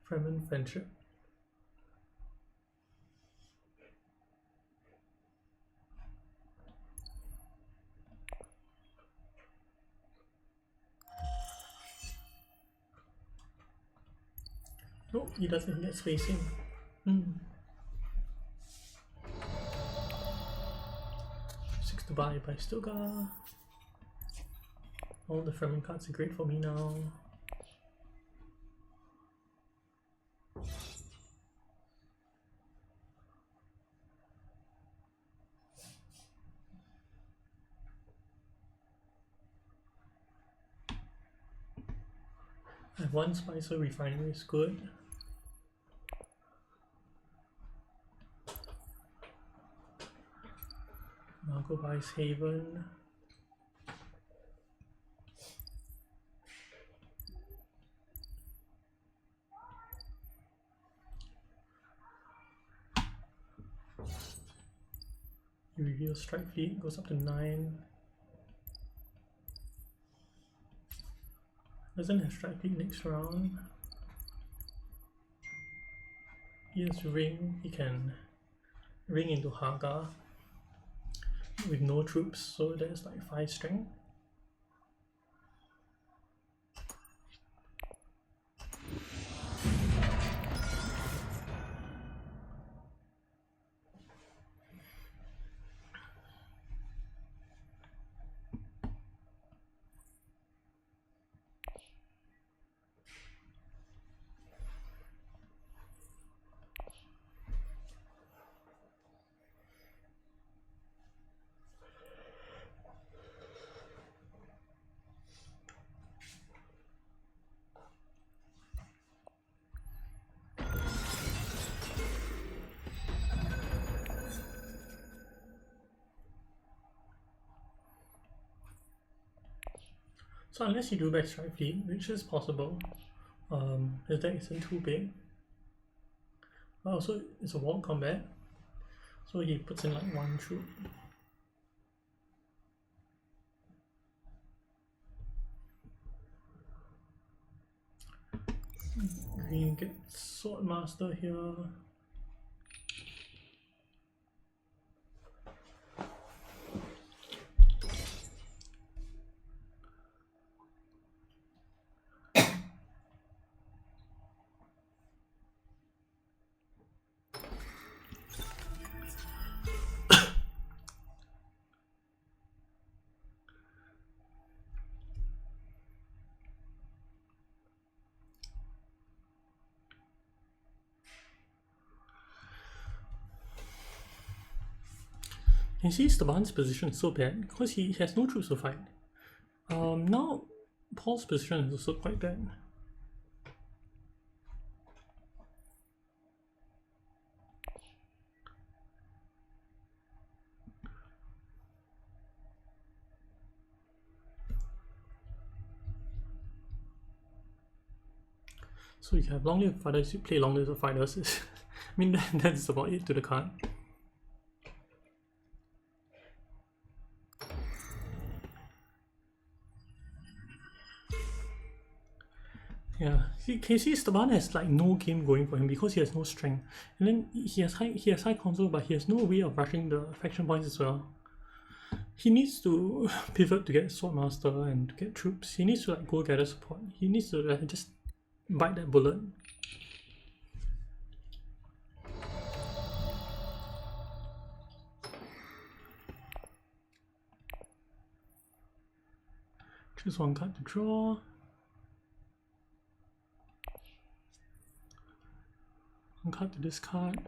Fremen Friendship. No, he doesn't get spacing. 6 to buy, but I still got all the Fremen cards are great for me now. I have 1 Spicer Refinery is good. Margot buys Haven. You reveal Strike Fleet, goes up to 9. Doesn't have Strike Fleet next round. He has Ring, he can ring into Haga with no troops, so there's like 5 strength. So unless you do back strike fleet, which is possible, his deck isn't too big. But also it's a walk combat, so he puts in like 1 troop. Green gets Swordmaster here. You see, Staban's position is so bad because he has no troops to fight. Now Paul's position is also quite bad. So you have long live fighters, you play long live fighters. I mean, that's about it to the card. Yeah, see, can you see Staban has like no game going for him because he has no strength, and then he has high console, but he has no way of rushing the faction points as well. He needs to pivot to get Swordmaster and to get troops. He needs to like go gather support. He needs to just bite that bullet. Choose 1 card to draw. 1 card to discard.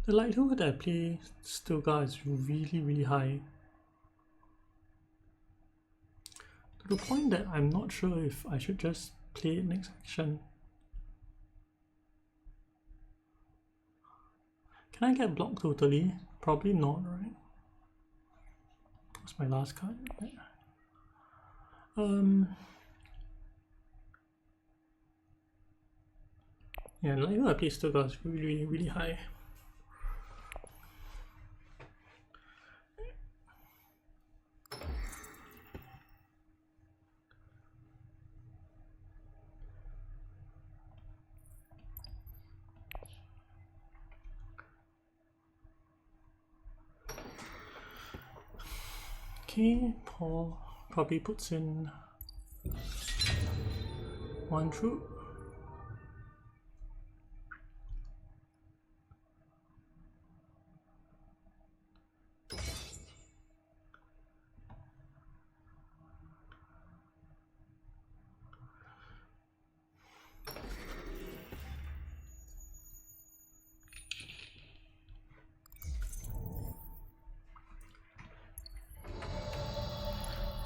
The likelihood that I play Stilgar is really high. To the point that I'm not sure if I should just play it next action. Can I get blocked totally? Probably not, right? That's my last card. Yeah, the likelihood I play Stilgar is really high. Okay, Paul probably puts in 1 troop.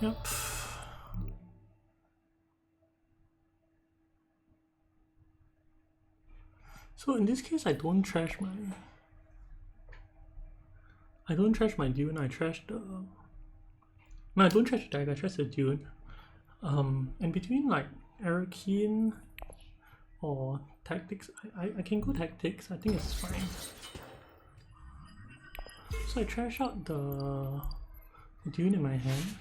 Yep. So in this case, I don't trash my Dune. I trash the. No, I don't trash the deck. I trash the Dune. And between like Arakeen or Tactics, I can go Tactics. I think it's fine. So I trash out the Dune in my hand.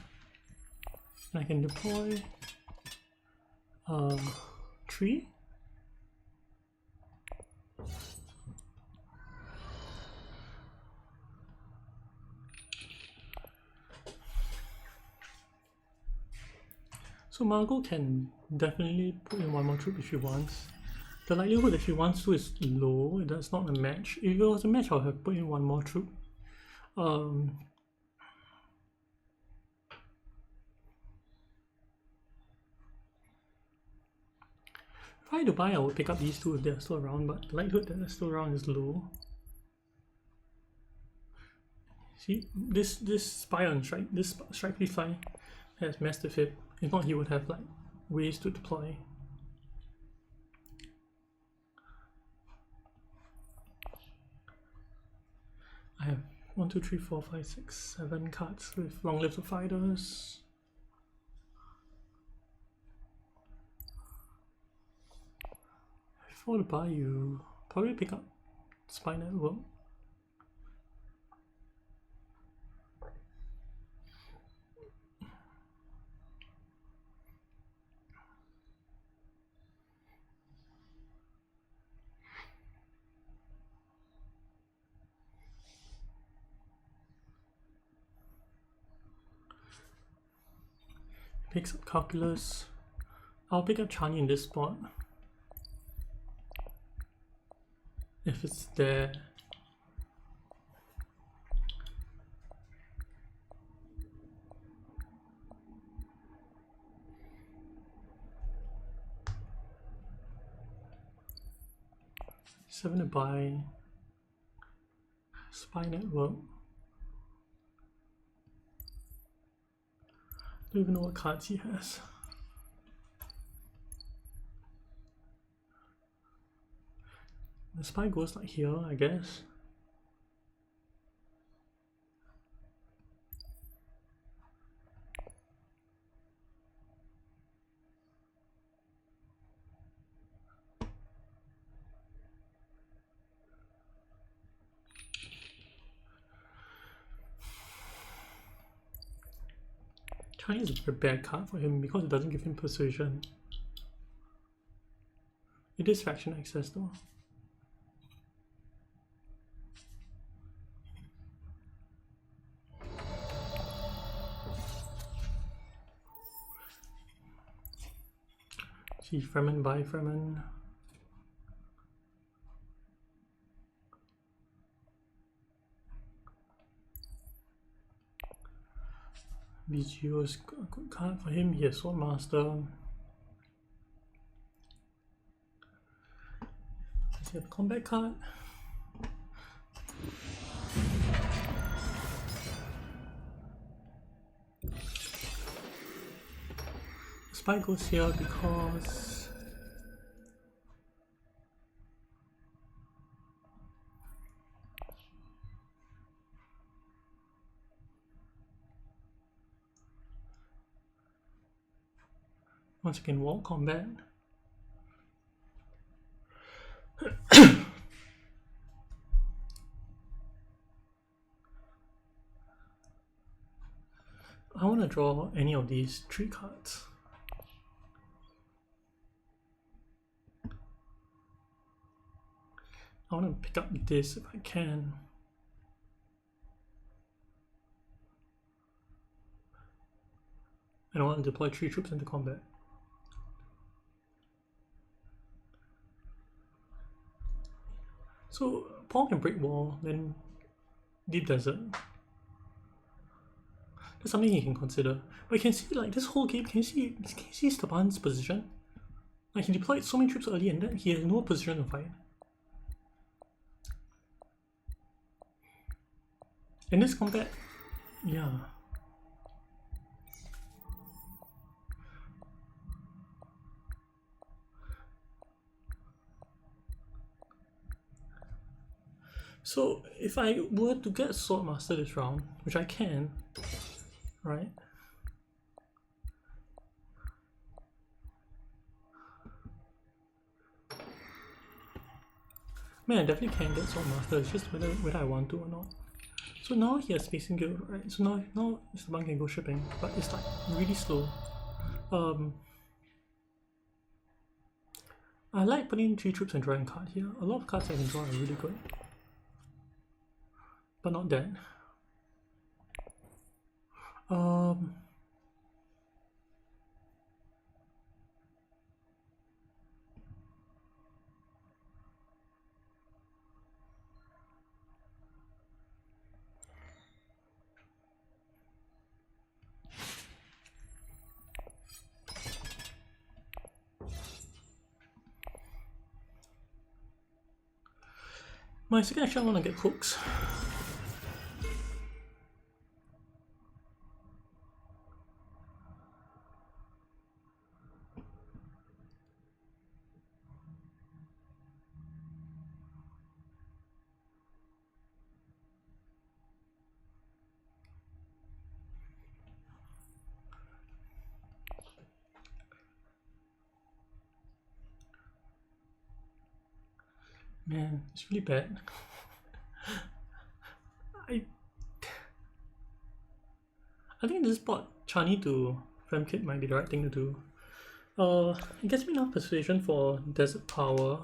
And I can deploy 3. So Margot can definitely put in 1 more troop if she wants. The likelihood that she wants to is low. That's not a match. If it was a match, I would have put in 1 more troop. If I had to buy, I would pick up these 2 if they're still around, but the likelihood that they're still around is low. See, this spy on strike, this strike fleet fly has massive hit. If not, he would have like ways to deploy. I have 1, 2, 3, 4, 5, 6, 7 cards with long lives of fighters. If I were to buy you, probably pick up Spy Network. Picks up Calculus. I'll pick up Chani in this spot. If it's there. Seven to buy. Spy Network. Don't even know what cards he has. The spy goes like here, I guess. China is a very bad card for him because it doesn't give him persuasion. It is faction access though. See, Fremen by Fremen. BGO is a good card for him. He has Sword Master. Does he have a combat card? Spy goes here because once again wall combat. I want to draw any of these 3 cards. I want to pick up this if I can. And I want to deploy 3 troops into combat. So Paul can break wall, then Deep Desert. That's something you can consider. But you can see like this whole game, can you see Stepan's position? Like he deployed so many troops early and then he has no position to fight. In this combat, yeah. So if I were to get Sword Master this round, which I can, right? Man, I definitely can get Sword Master, it's just whether I want to or not. So now he has Spacing Guild, right? So now Esteban can go shipping, but it's like really slow. I like putting 3 troops and drawing card here. A lot of cards I can draw are really good. But not that. My second action, I want to get hooks. Man, it's really bad. I I think this bot Chani to Femkit might be the right thing to do. It gets me enough persuasion for Desert Power.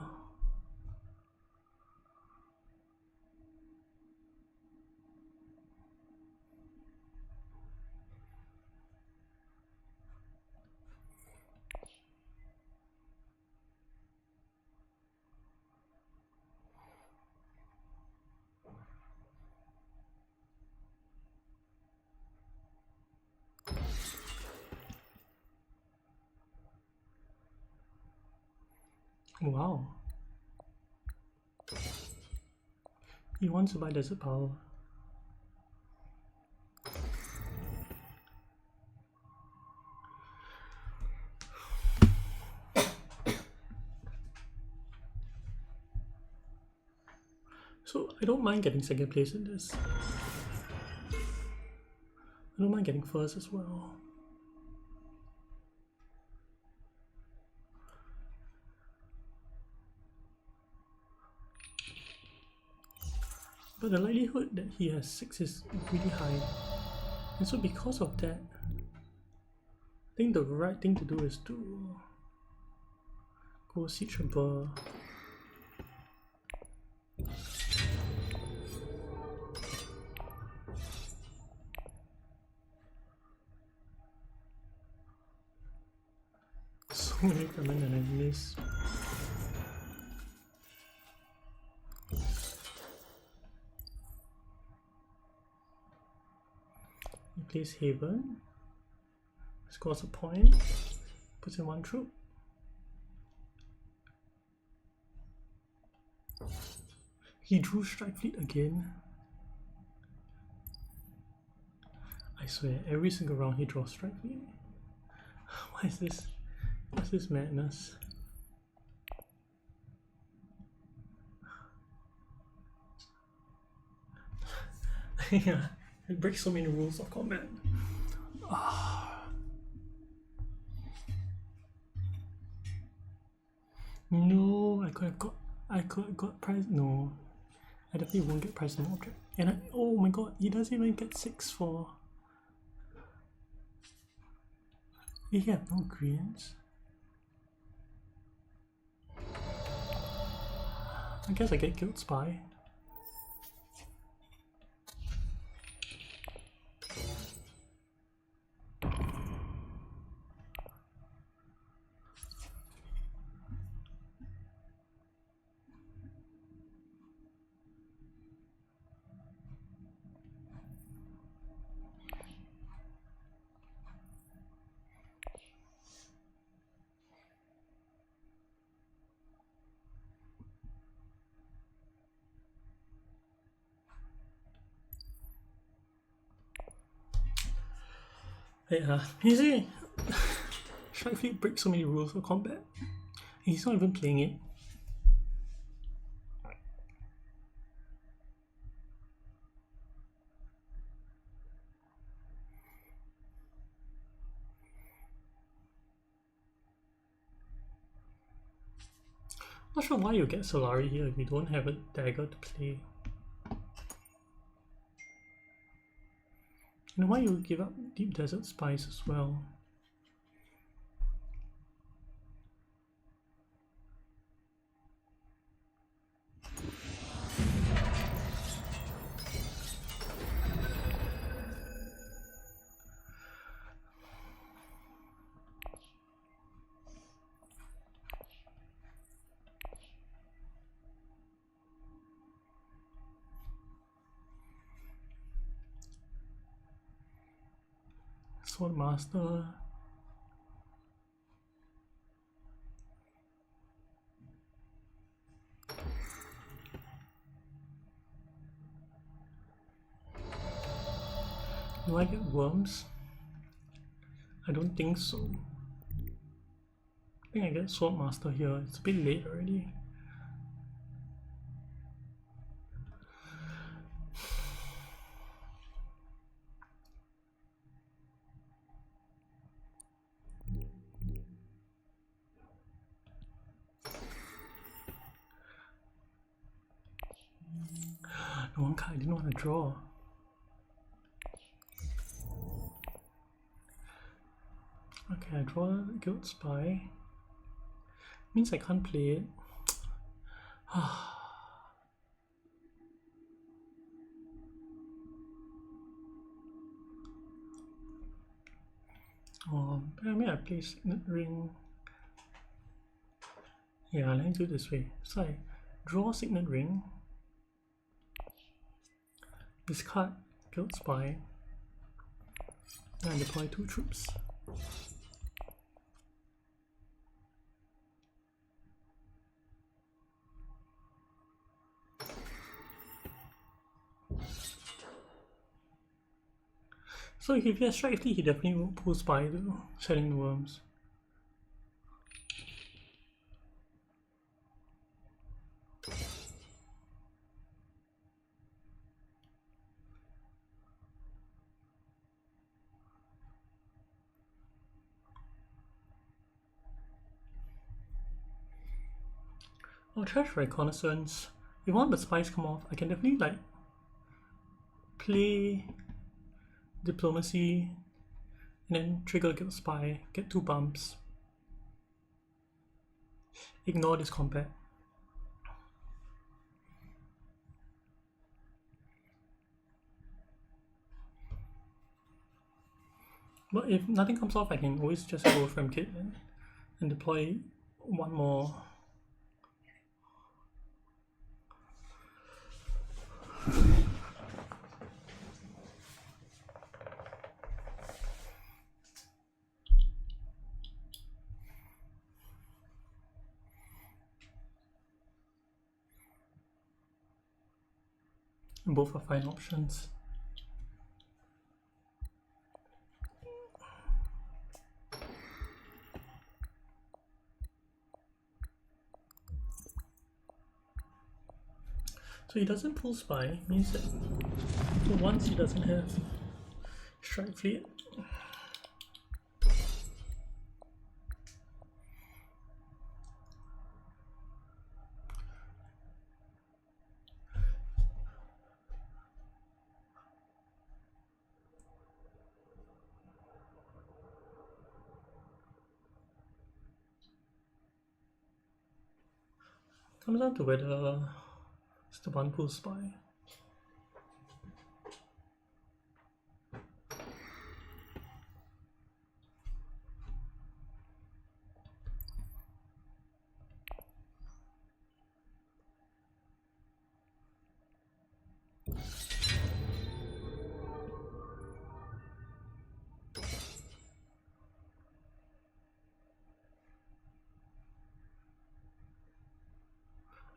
Wow. He wants to buy Desert Power. So I don't mind getting second place in this. I don't mind getting first as well. But the likelihood that he has 6 is really high. And so because of that, I think the right thing to do is to go Cheesable. So many permanent enemies. He plays Haven, scores a point, puts in 1 troop. He drew Strike Fleet again. I swear, every single round he draws Strike Fleet. Why is this? What's this madness? Yeah, it breaks so many rules of combat. No, I could have got prize. No, I definitely won't get prize no object. And oh my god, he doesn't even get 6 for. He have no greens. I guess I get Guild Spy. Yeah, you see, Strike Fleet breaks so many rules of combat. He's not even playing it. Not sure why you get Solari here if you don't have a dagger to play. And why you give up Deep Desert Spice as well. Sword Master. Do I get worms? I don't think so. I think I get Sword Master here. It's a bit late already. One card I didn't want to draw. Okay, I draw Guild Spy. Means I can't play it. Maybe I play Signet Ring. Yeah, let me do it this way. So I draw Signet Ring. Discard Guild Spy. And deploy 2 troops. So if he has Strike Fleet, he definitely will pull Spy to selling the worms. I'll charge for Reconnaissance. If one of the spies come off, I can definitely like play Diplomacy and then trigger Guild Spy, get 2 bumps. Ignore this combat. But if nothing comes off, I can always just go from kit and deploy 1 more. And both are fine options. So he doesn't pull Spy, means that for once he doesn't have Strike Fleet. Comes down to whether it's the one pull Spy.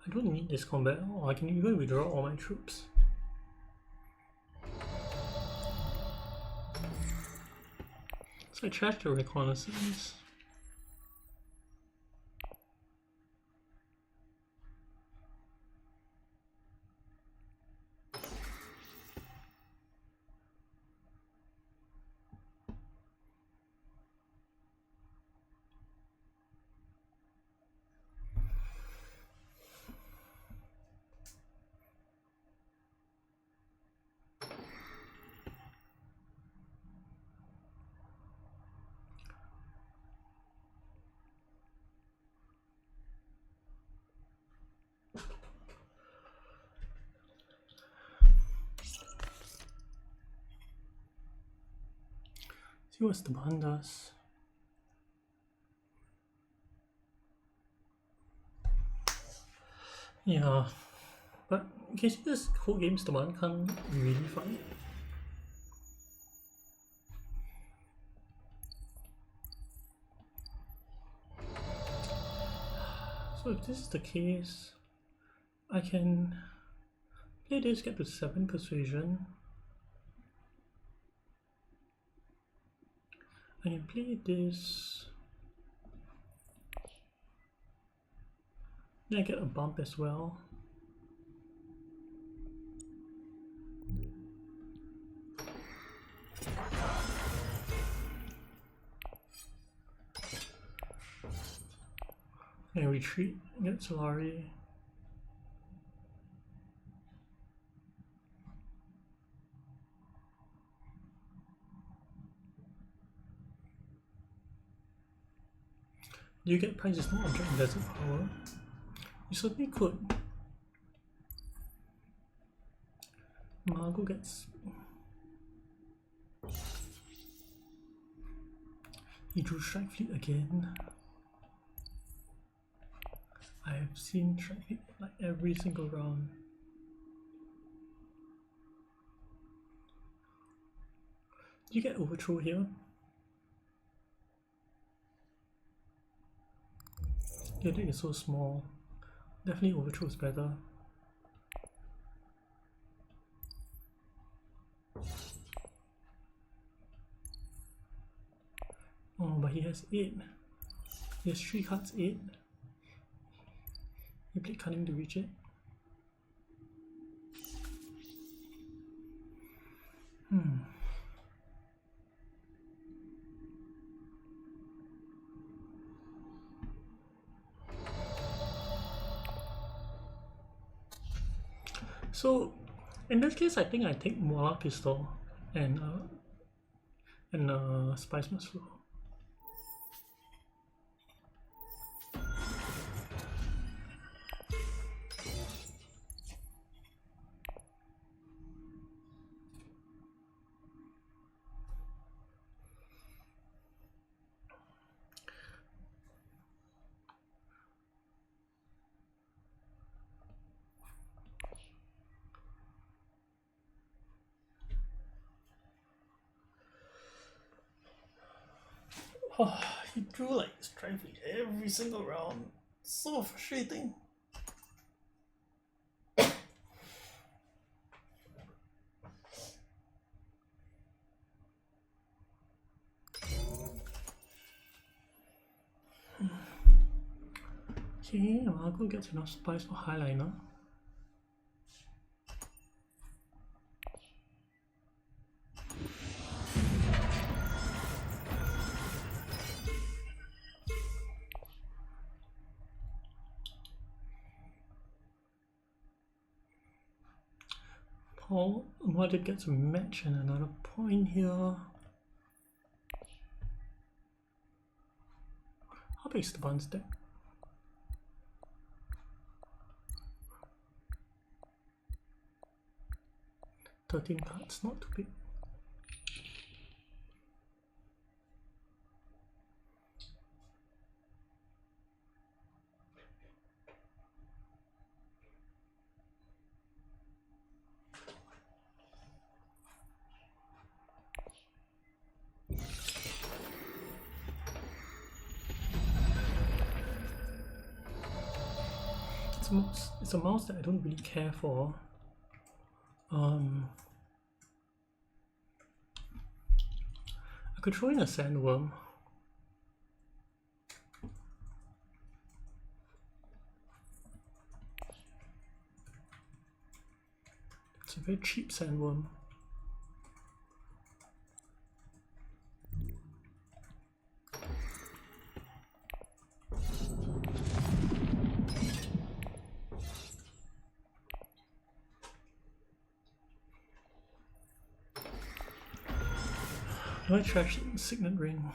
I don't need this combat, or I can even withdraw all my troops. So I trash the Reconnaissance. See what the band does. Yeah, but in case this whole game's the one can't really fight. So if this is the case, I can play this, get to 7 persuasion. I can play this. Then I get a bump as well. And retreat, get Solari. Do you get prize is not object in desert power? You certainly could. Margot gets... He drew Strike Fleet again. I have seen Strike Fleet like every single round. You get Overthrow here. Your deck is so small. Definitely Overthrow is better. Oh, but he has 8. He has 3 cards, 8. He played Cunning to reach it. So, in this case, I think I take Molar Pistol and Spice Muscle. Oh, he drew like Strike Fleet every single round. So frustrating. Okay, Margot gets enough spice for Highliner. Paul Modded gets a match and another point here. How big is the Buns deck? 13 cards, not too big. It's a mouse that I don't really care for. I could throw in a Sandworm. It's a very cheap Sandworm. Do I trash Signet Ring?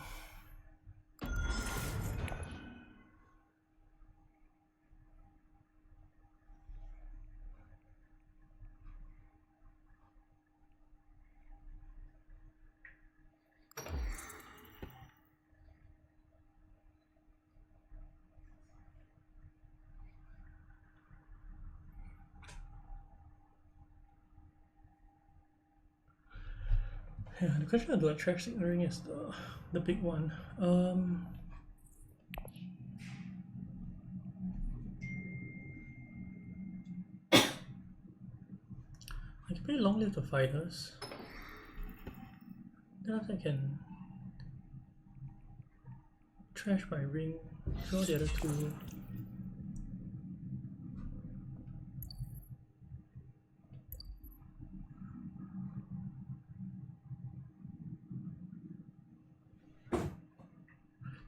Yeah, the question of do I trash Signet Ring is the big one. I can play Long Live the Fighters. Then after I can trash my ring, draw the other two.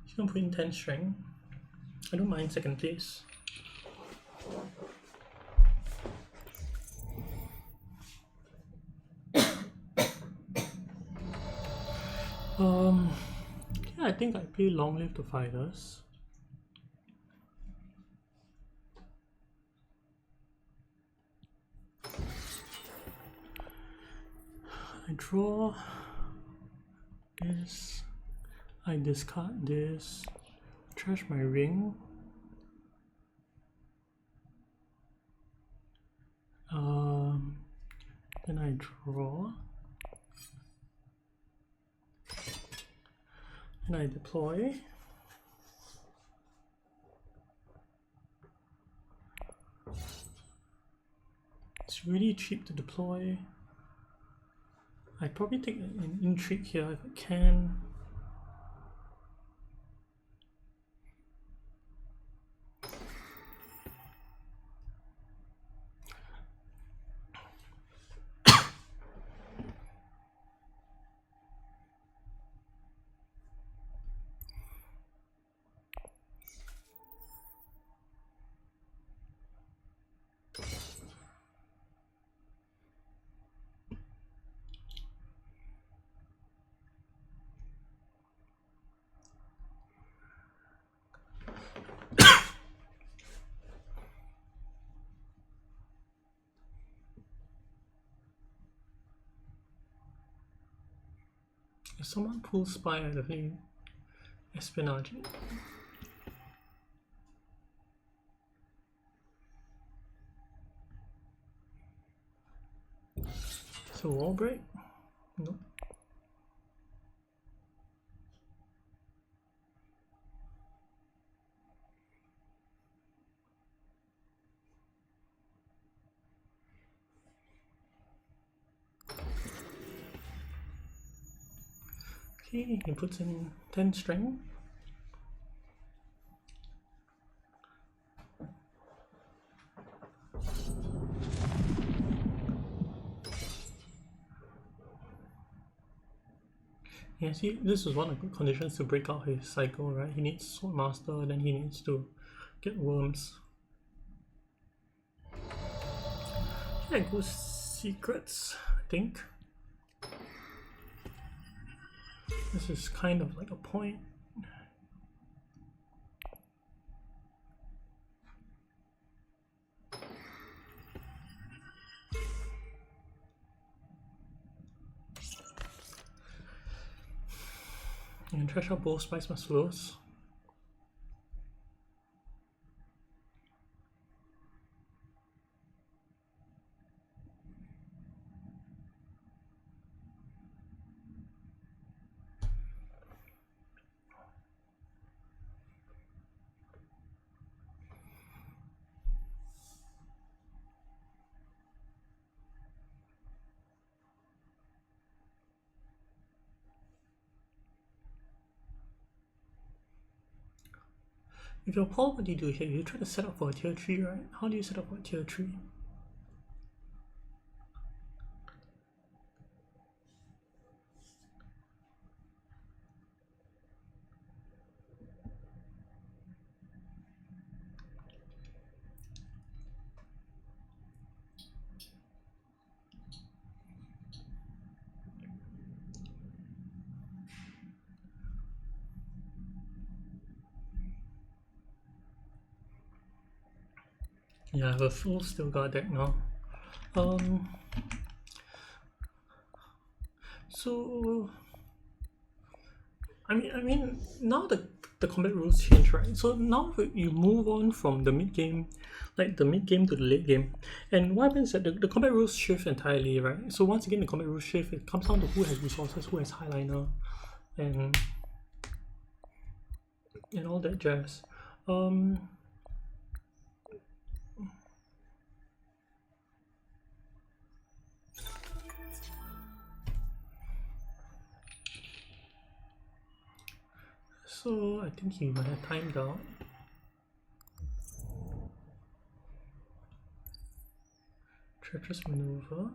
He's gonna put in 10 strength. I don't mind second place. Yeah, I think I play Long Live the Fighters. I draw this, I discard this, trash my ring. Then I draw, and I deploy. It's really cheap to deploy. I'd probably take an intrigue here if I can. If someone pulls spy, I definitely espionage it. So wall break? No. Okay, he puts in 10 string. Yeah, see, this is one of the conditions to break out his cycle, right? He needs Sword Master, then he needs to get worms. Yeah, it goes secrets, I think. This is kind of like a point. You can trash out both Spice Muscles. If you're Paul, what do you do here? You try to set up for a tier 3, right? How do you set up for a tier 3? Yeah, I have a full Still Guard deck now. So I mean, now the combat rules change, right? So now you move on from the mid game, like the mid game to the late game, and what happens is that the combat rules shift entirely, right? So once again, the combat rules shift. It comes down to who has resources, who has highliner, and all that jazz. So I think he might have timed out. Treacherous maneuver.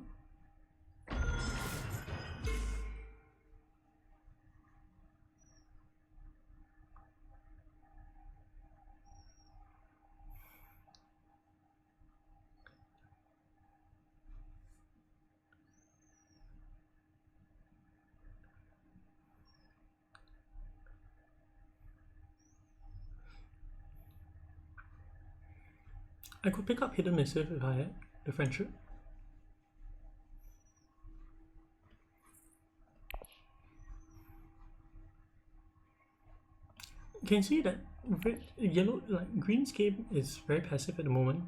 I could pick up Hidden Missive if I had the friendship. you can see that yellow, like green's game is very passive at the moment.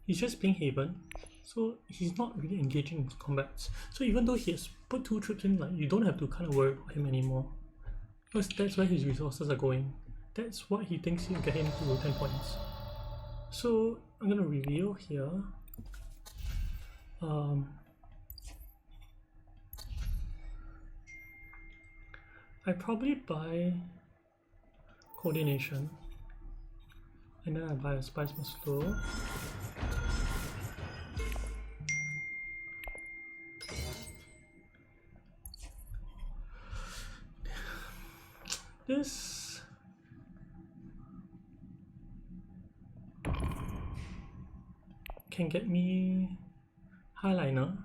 He's just playing Haven, so he's not really engaging in combats. So even though he has put 2 troops in, like you don't have to kind of worry about him anymore, because that's where his resources are going. That's what he thinks he'll get him to 10 points. So I'm gonna reveal here. I probably buy coordination, and then I buy a spice more slow. This can get me highliner.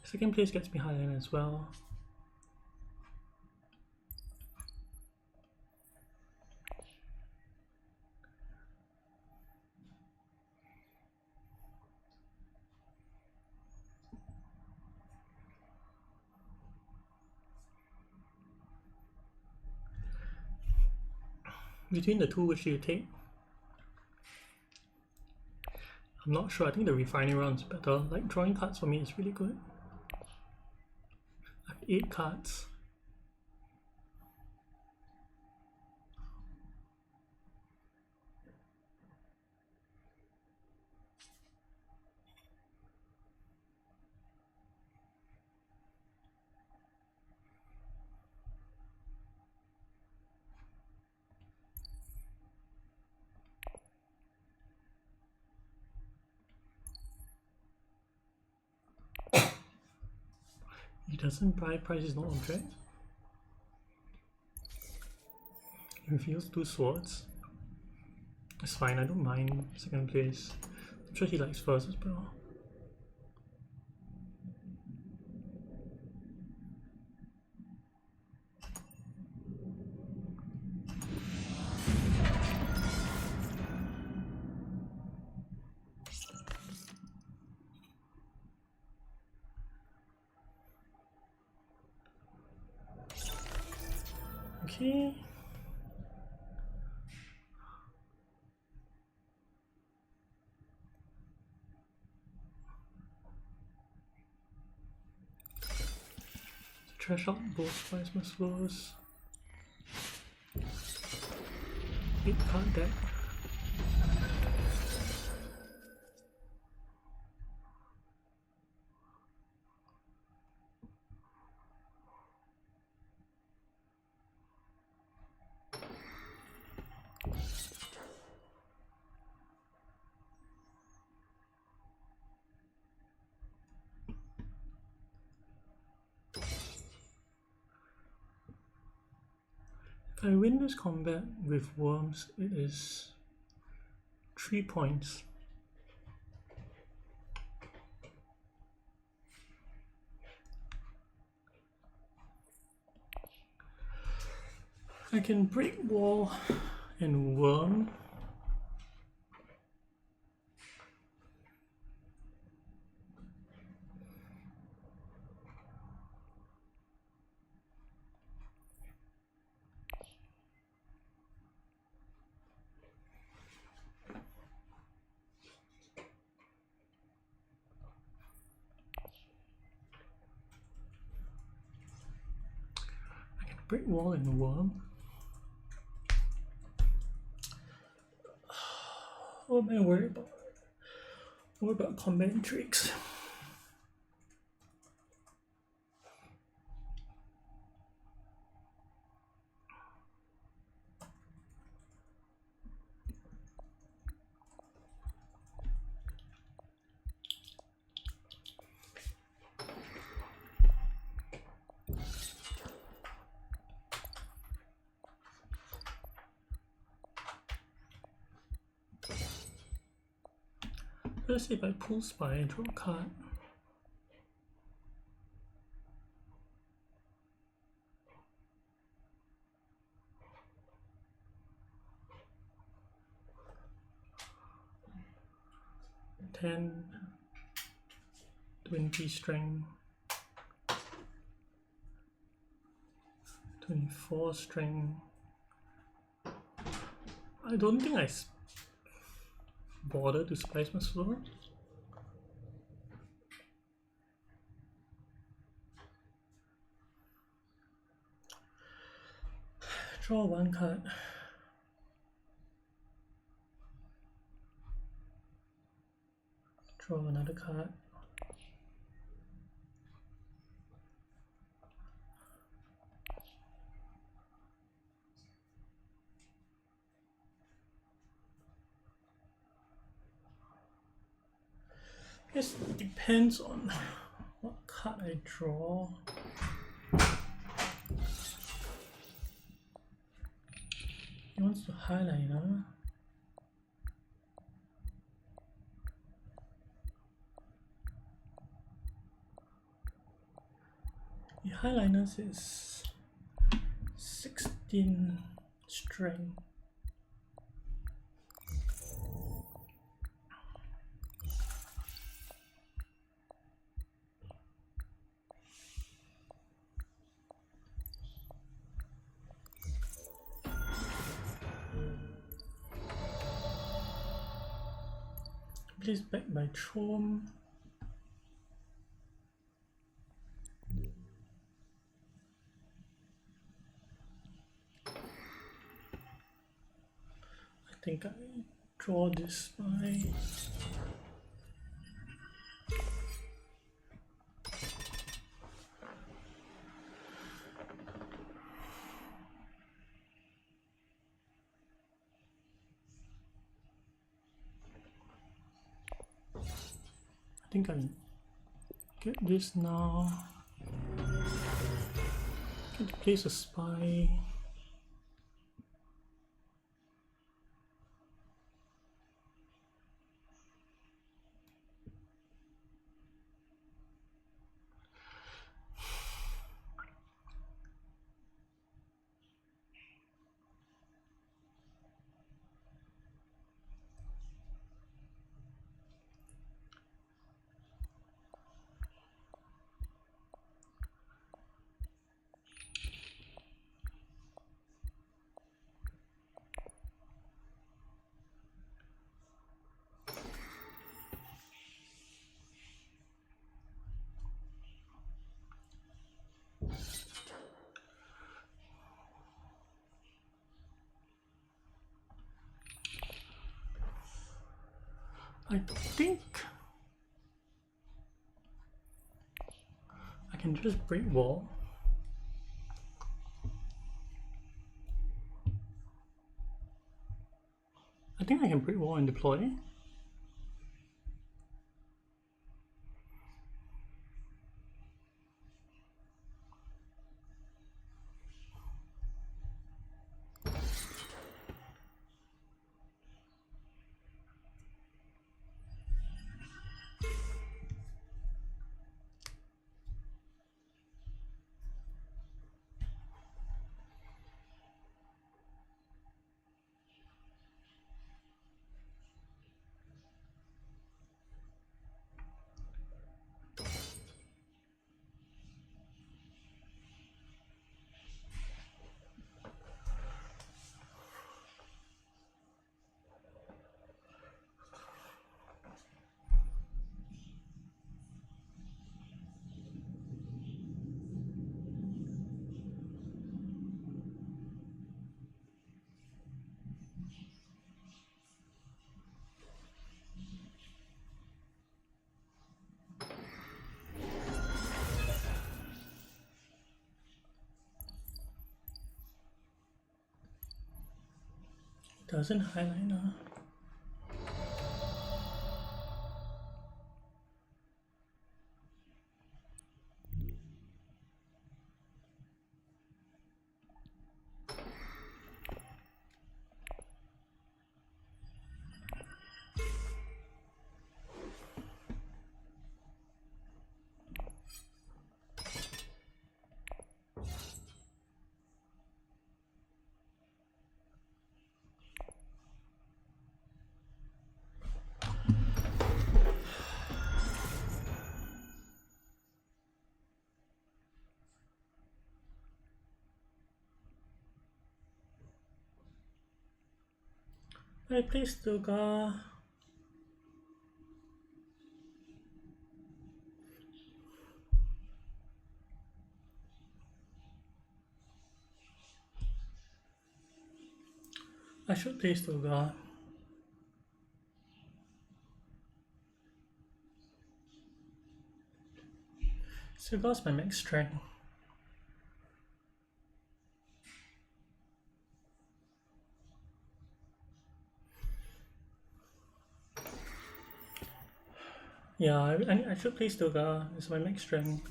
Second place gets me highliner as well. Between the two, which do you take? I'm not sure. I think the refining round's better. Like drawing cards for me is really good. I have 8 cards. He doesn't buy price is not object. He reveals 2 swords. It's fine, I don't mind second place. I'm sure he likes first as well. Okay. Trash out both spice slows. 8 card deck. If I win this combat with worms, it is 3 points. I can break wall and worm. Brick wall and worm. What am I worried about? What about combat tricks? Let's see if I pull spy and draw a card. $10, 20 strength, 24 strength, I don't think I bother to spice my slow. Draw one card. Draw another card. It depends on what card I draw. He wants to highlight, huh? The highliners is 16 strength. Please back by Chom. I think I draw this by I think I get this now. Get to place a spy. I think I can just break wall. I think I can break wall and deploy. Doesn't highlight now. I play Stilgar. I should play Stilgar. Stilgar's my max strength. Yeah, I should play Stilgar. It's my max strength.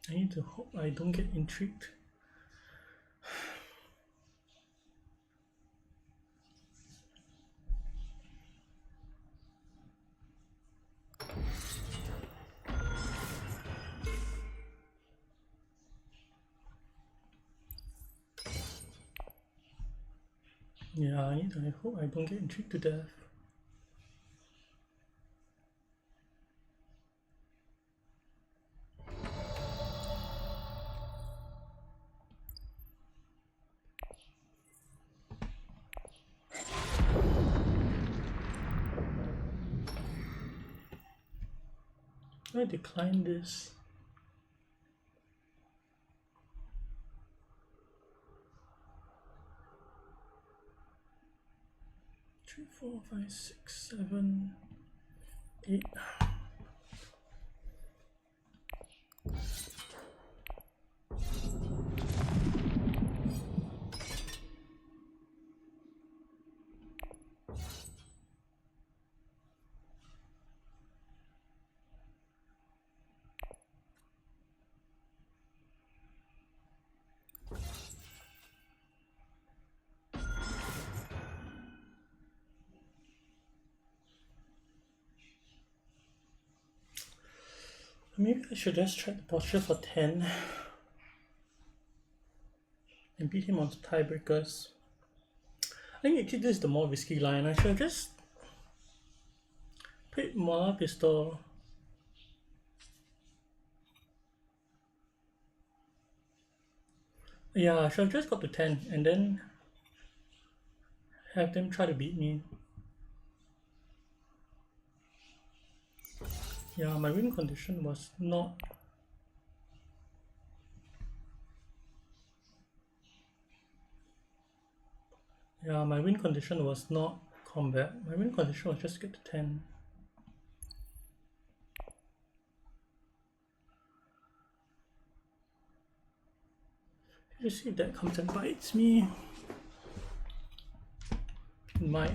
I need to hope I don't get intrigued. Yeah, I hope I don't get intrigued to death. I decline this. Three, 4, 5, 6, 7, 8. Maybe I should just try the posture for 10 and beat him onto tiebreakers. I think actually this is the more risky line. I should have just played Mola Pistol. Yeah, I should have just got to 10 and then have them try to beat me. Yeah, my win condition was not... Yeah, my win condition was not combat. My win condition was just get to 10. Let's see if that comes and bites me. It might.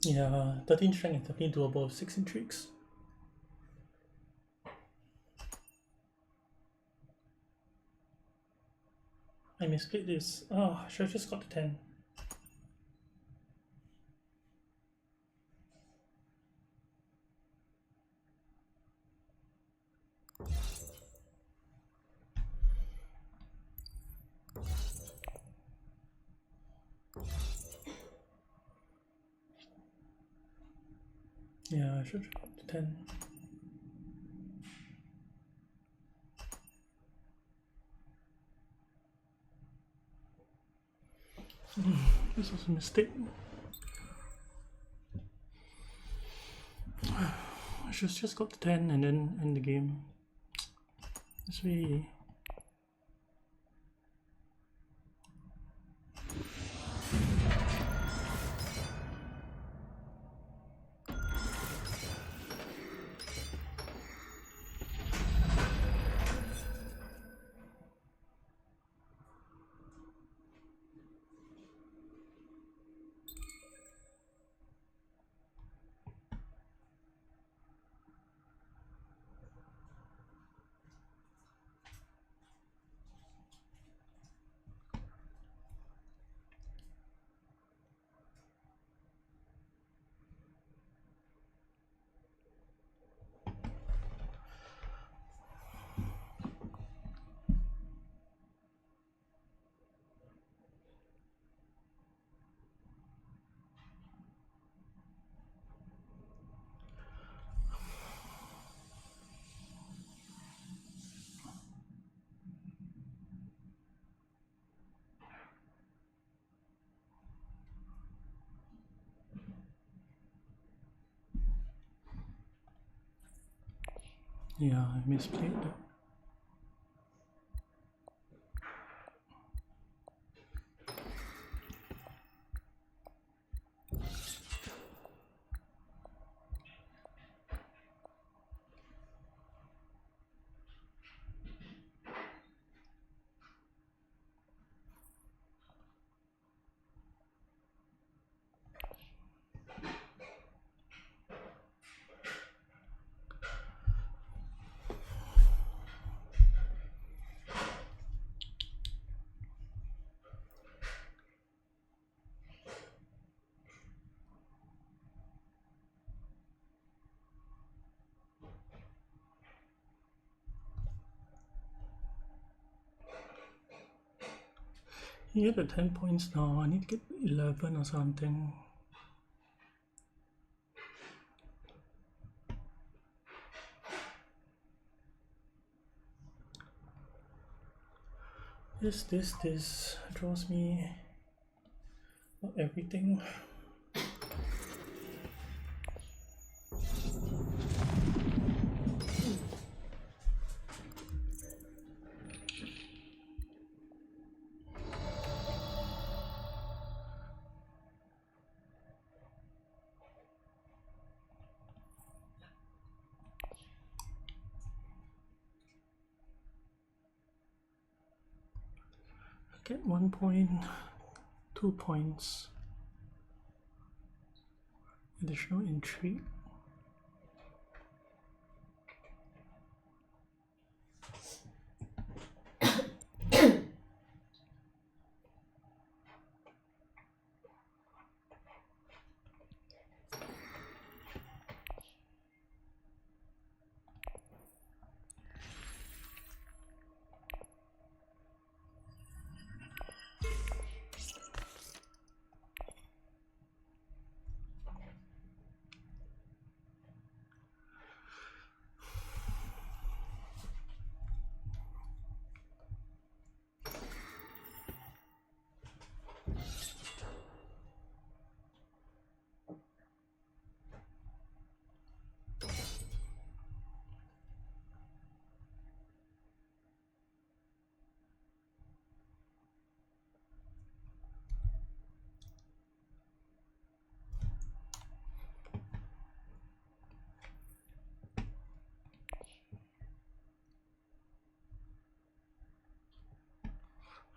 Yeah, 13 strength is definitely doable with 6 intrigues. I misplayed this. Oh, I should have just got to 10. Yeah, I should have got to 10. This was a mistake. I should have just got to 10 and then end the game. It's really... Yeah, I misplayed that. You get the 10 points now. I need to get 11 or something. This draws me not everything. Get 1 point, 2 points. Additional intrigue.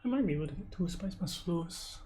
I might be able to get 2 spice muscles.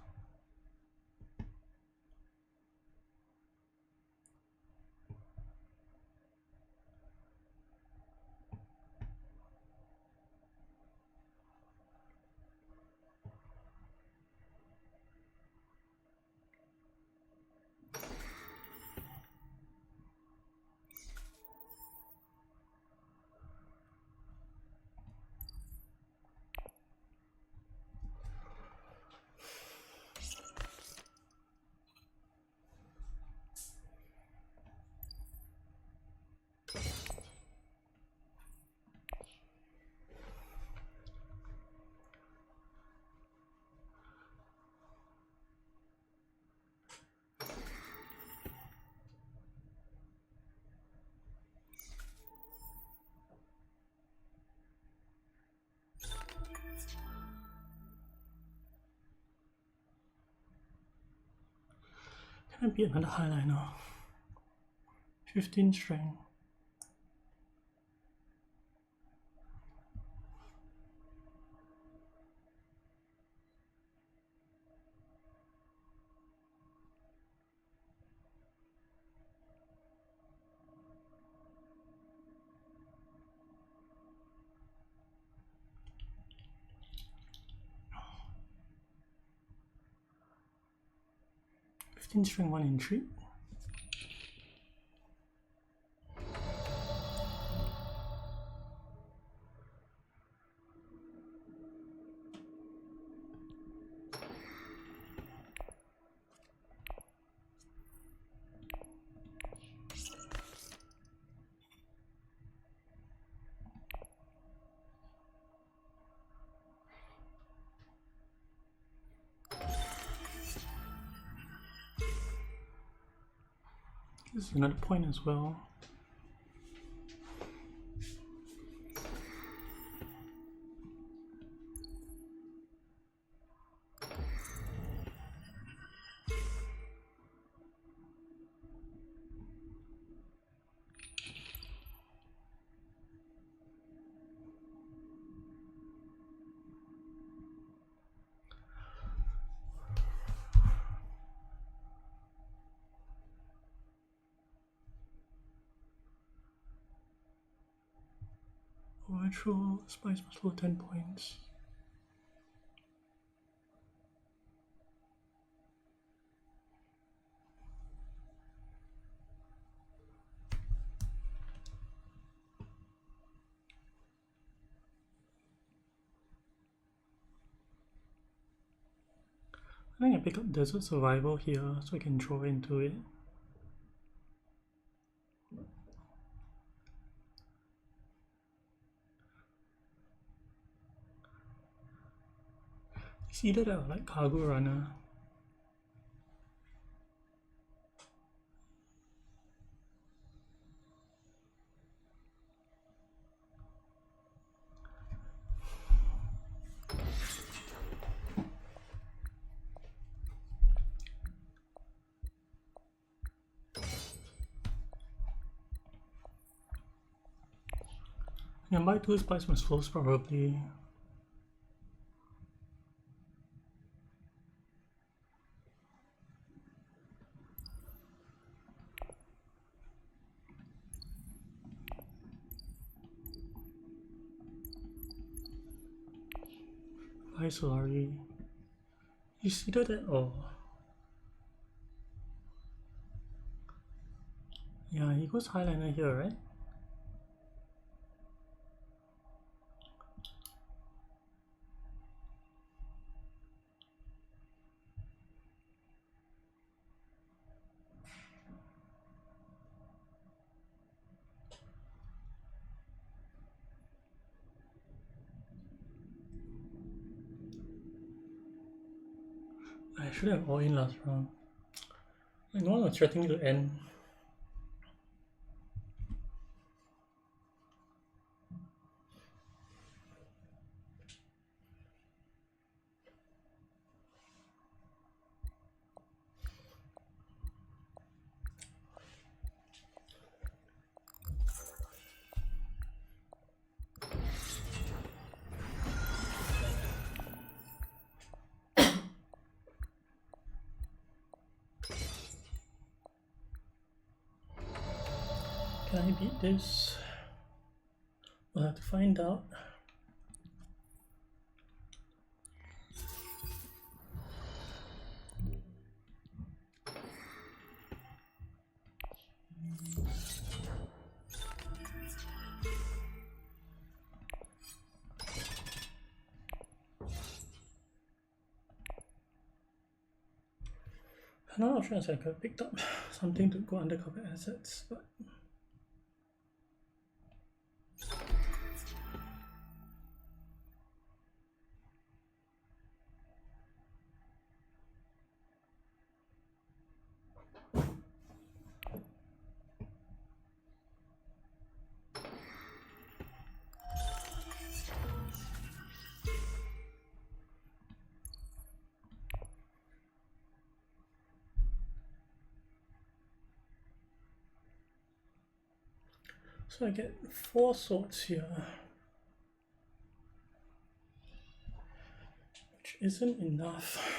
Can I be another highliner? 15 strength. String 1 intrigue. This is another point as well. Virtual spice must roll 10 points. I think I pick up Desert Survival here so I can draw into it. It's either that or like Cargo Runner. Yeah, buy 2 spice must flows probably. Buy Solari. It's either that or... Yeah, he goes Highliner here, right? I should have all in last round. I know I'm threatening to end. Can I beat this? We'll have to find out. I'm not sure if I could have picked up something to go undercover assets, but so I get 4 swords here, which isn't enough.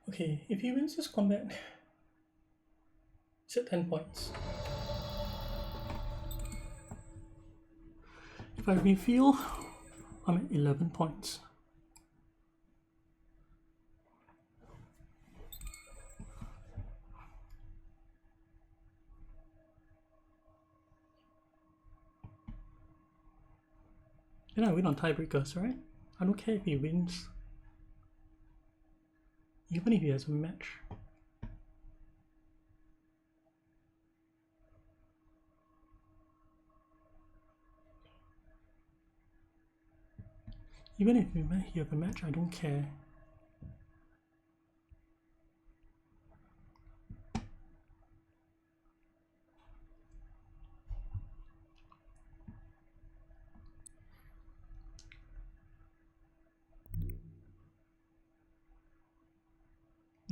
Okay, if he wins this combat, it's at 10 points. If I reveal, I'm at 11 points. Then I win on tiebreakers, right? I don't care if he wins. Even if he has a match. Even if he have a match, I don't care.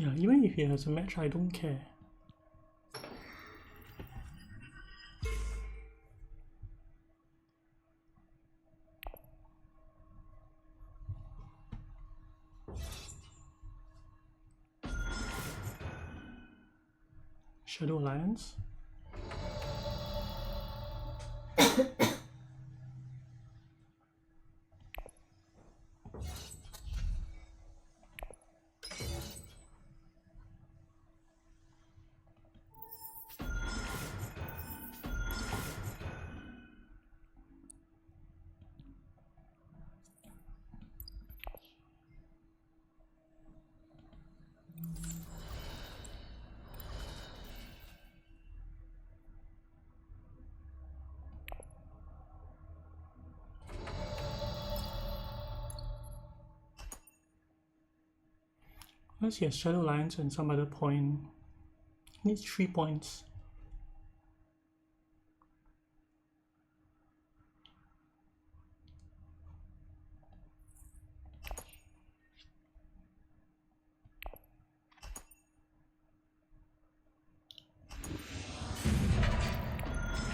Yeah, even if he has a match, I don't care. Shadow Alliance. Unless he has Shadow Alliance and some other point. He needs 3 points.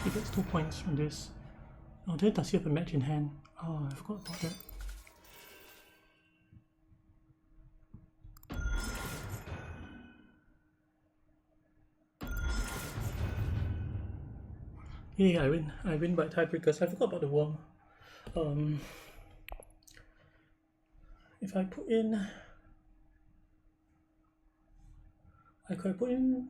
He gets 2 points from this. Oh, then does he have a match in hand? Oh, I forgot about that. Yeah, I win. I win by tiebreakers. I forgot about the worm. If I put in, I could put in.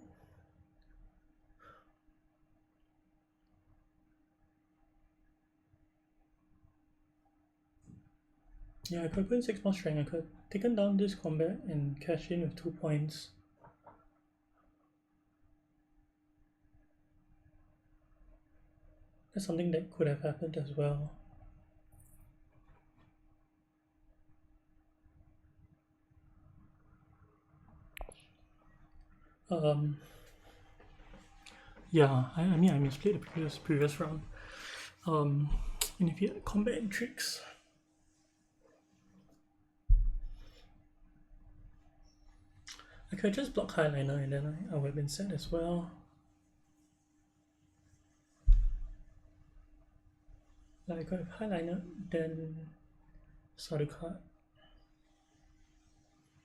Yeah, I could put in 6 more strength. I could have taken down this combat and cash in with 2 points. That's something that could have happened as well. Yeah, I mean I misplayed the previous round. And if you had combat intrigues, I could just block Highliner and then I would have been set as well. Like I could have Highliner, then saw the card.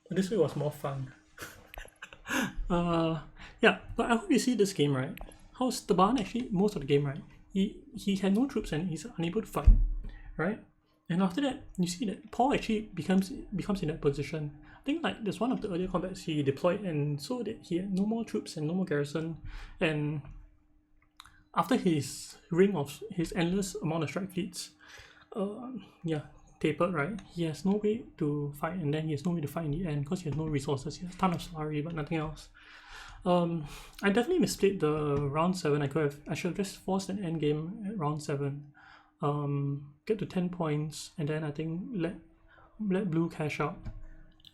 But this way was more fun. Yeah, but I hope you see this game, right? How Staban actually, most of the game, right? He had no troops and he's unable to fight, right? And after that, you see that Paul actually becomes in that position. I think like there's one of the earlier combats he deployed, and so that he had no more troops and no more garrison. And after his ring of his endless amount of strike fleets, yeah, tapered, right? He has no way to fight, and then he has no way to fight in the end because he has no resources. He has a ton of slurry, but nothing else. I definitely misplayed the round 7. I should have just forced an end game at round 7. Get to 10 points, and then I think let blue cash out,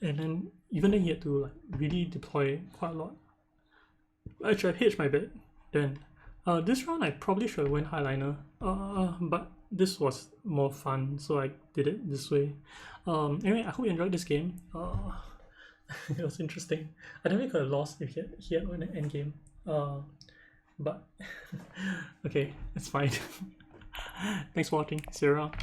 and then even then he had to like really deploy quite a lot. I should have hedged my bet then. This round I probably should have went Highliner, but this was more fun, so I did it this way. Anyway, I hope you enjoyed this game. It was interesting. I definitely could have lost if he had won an end game. But okay, it's fine. Thanks for watching. See you around.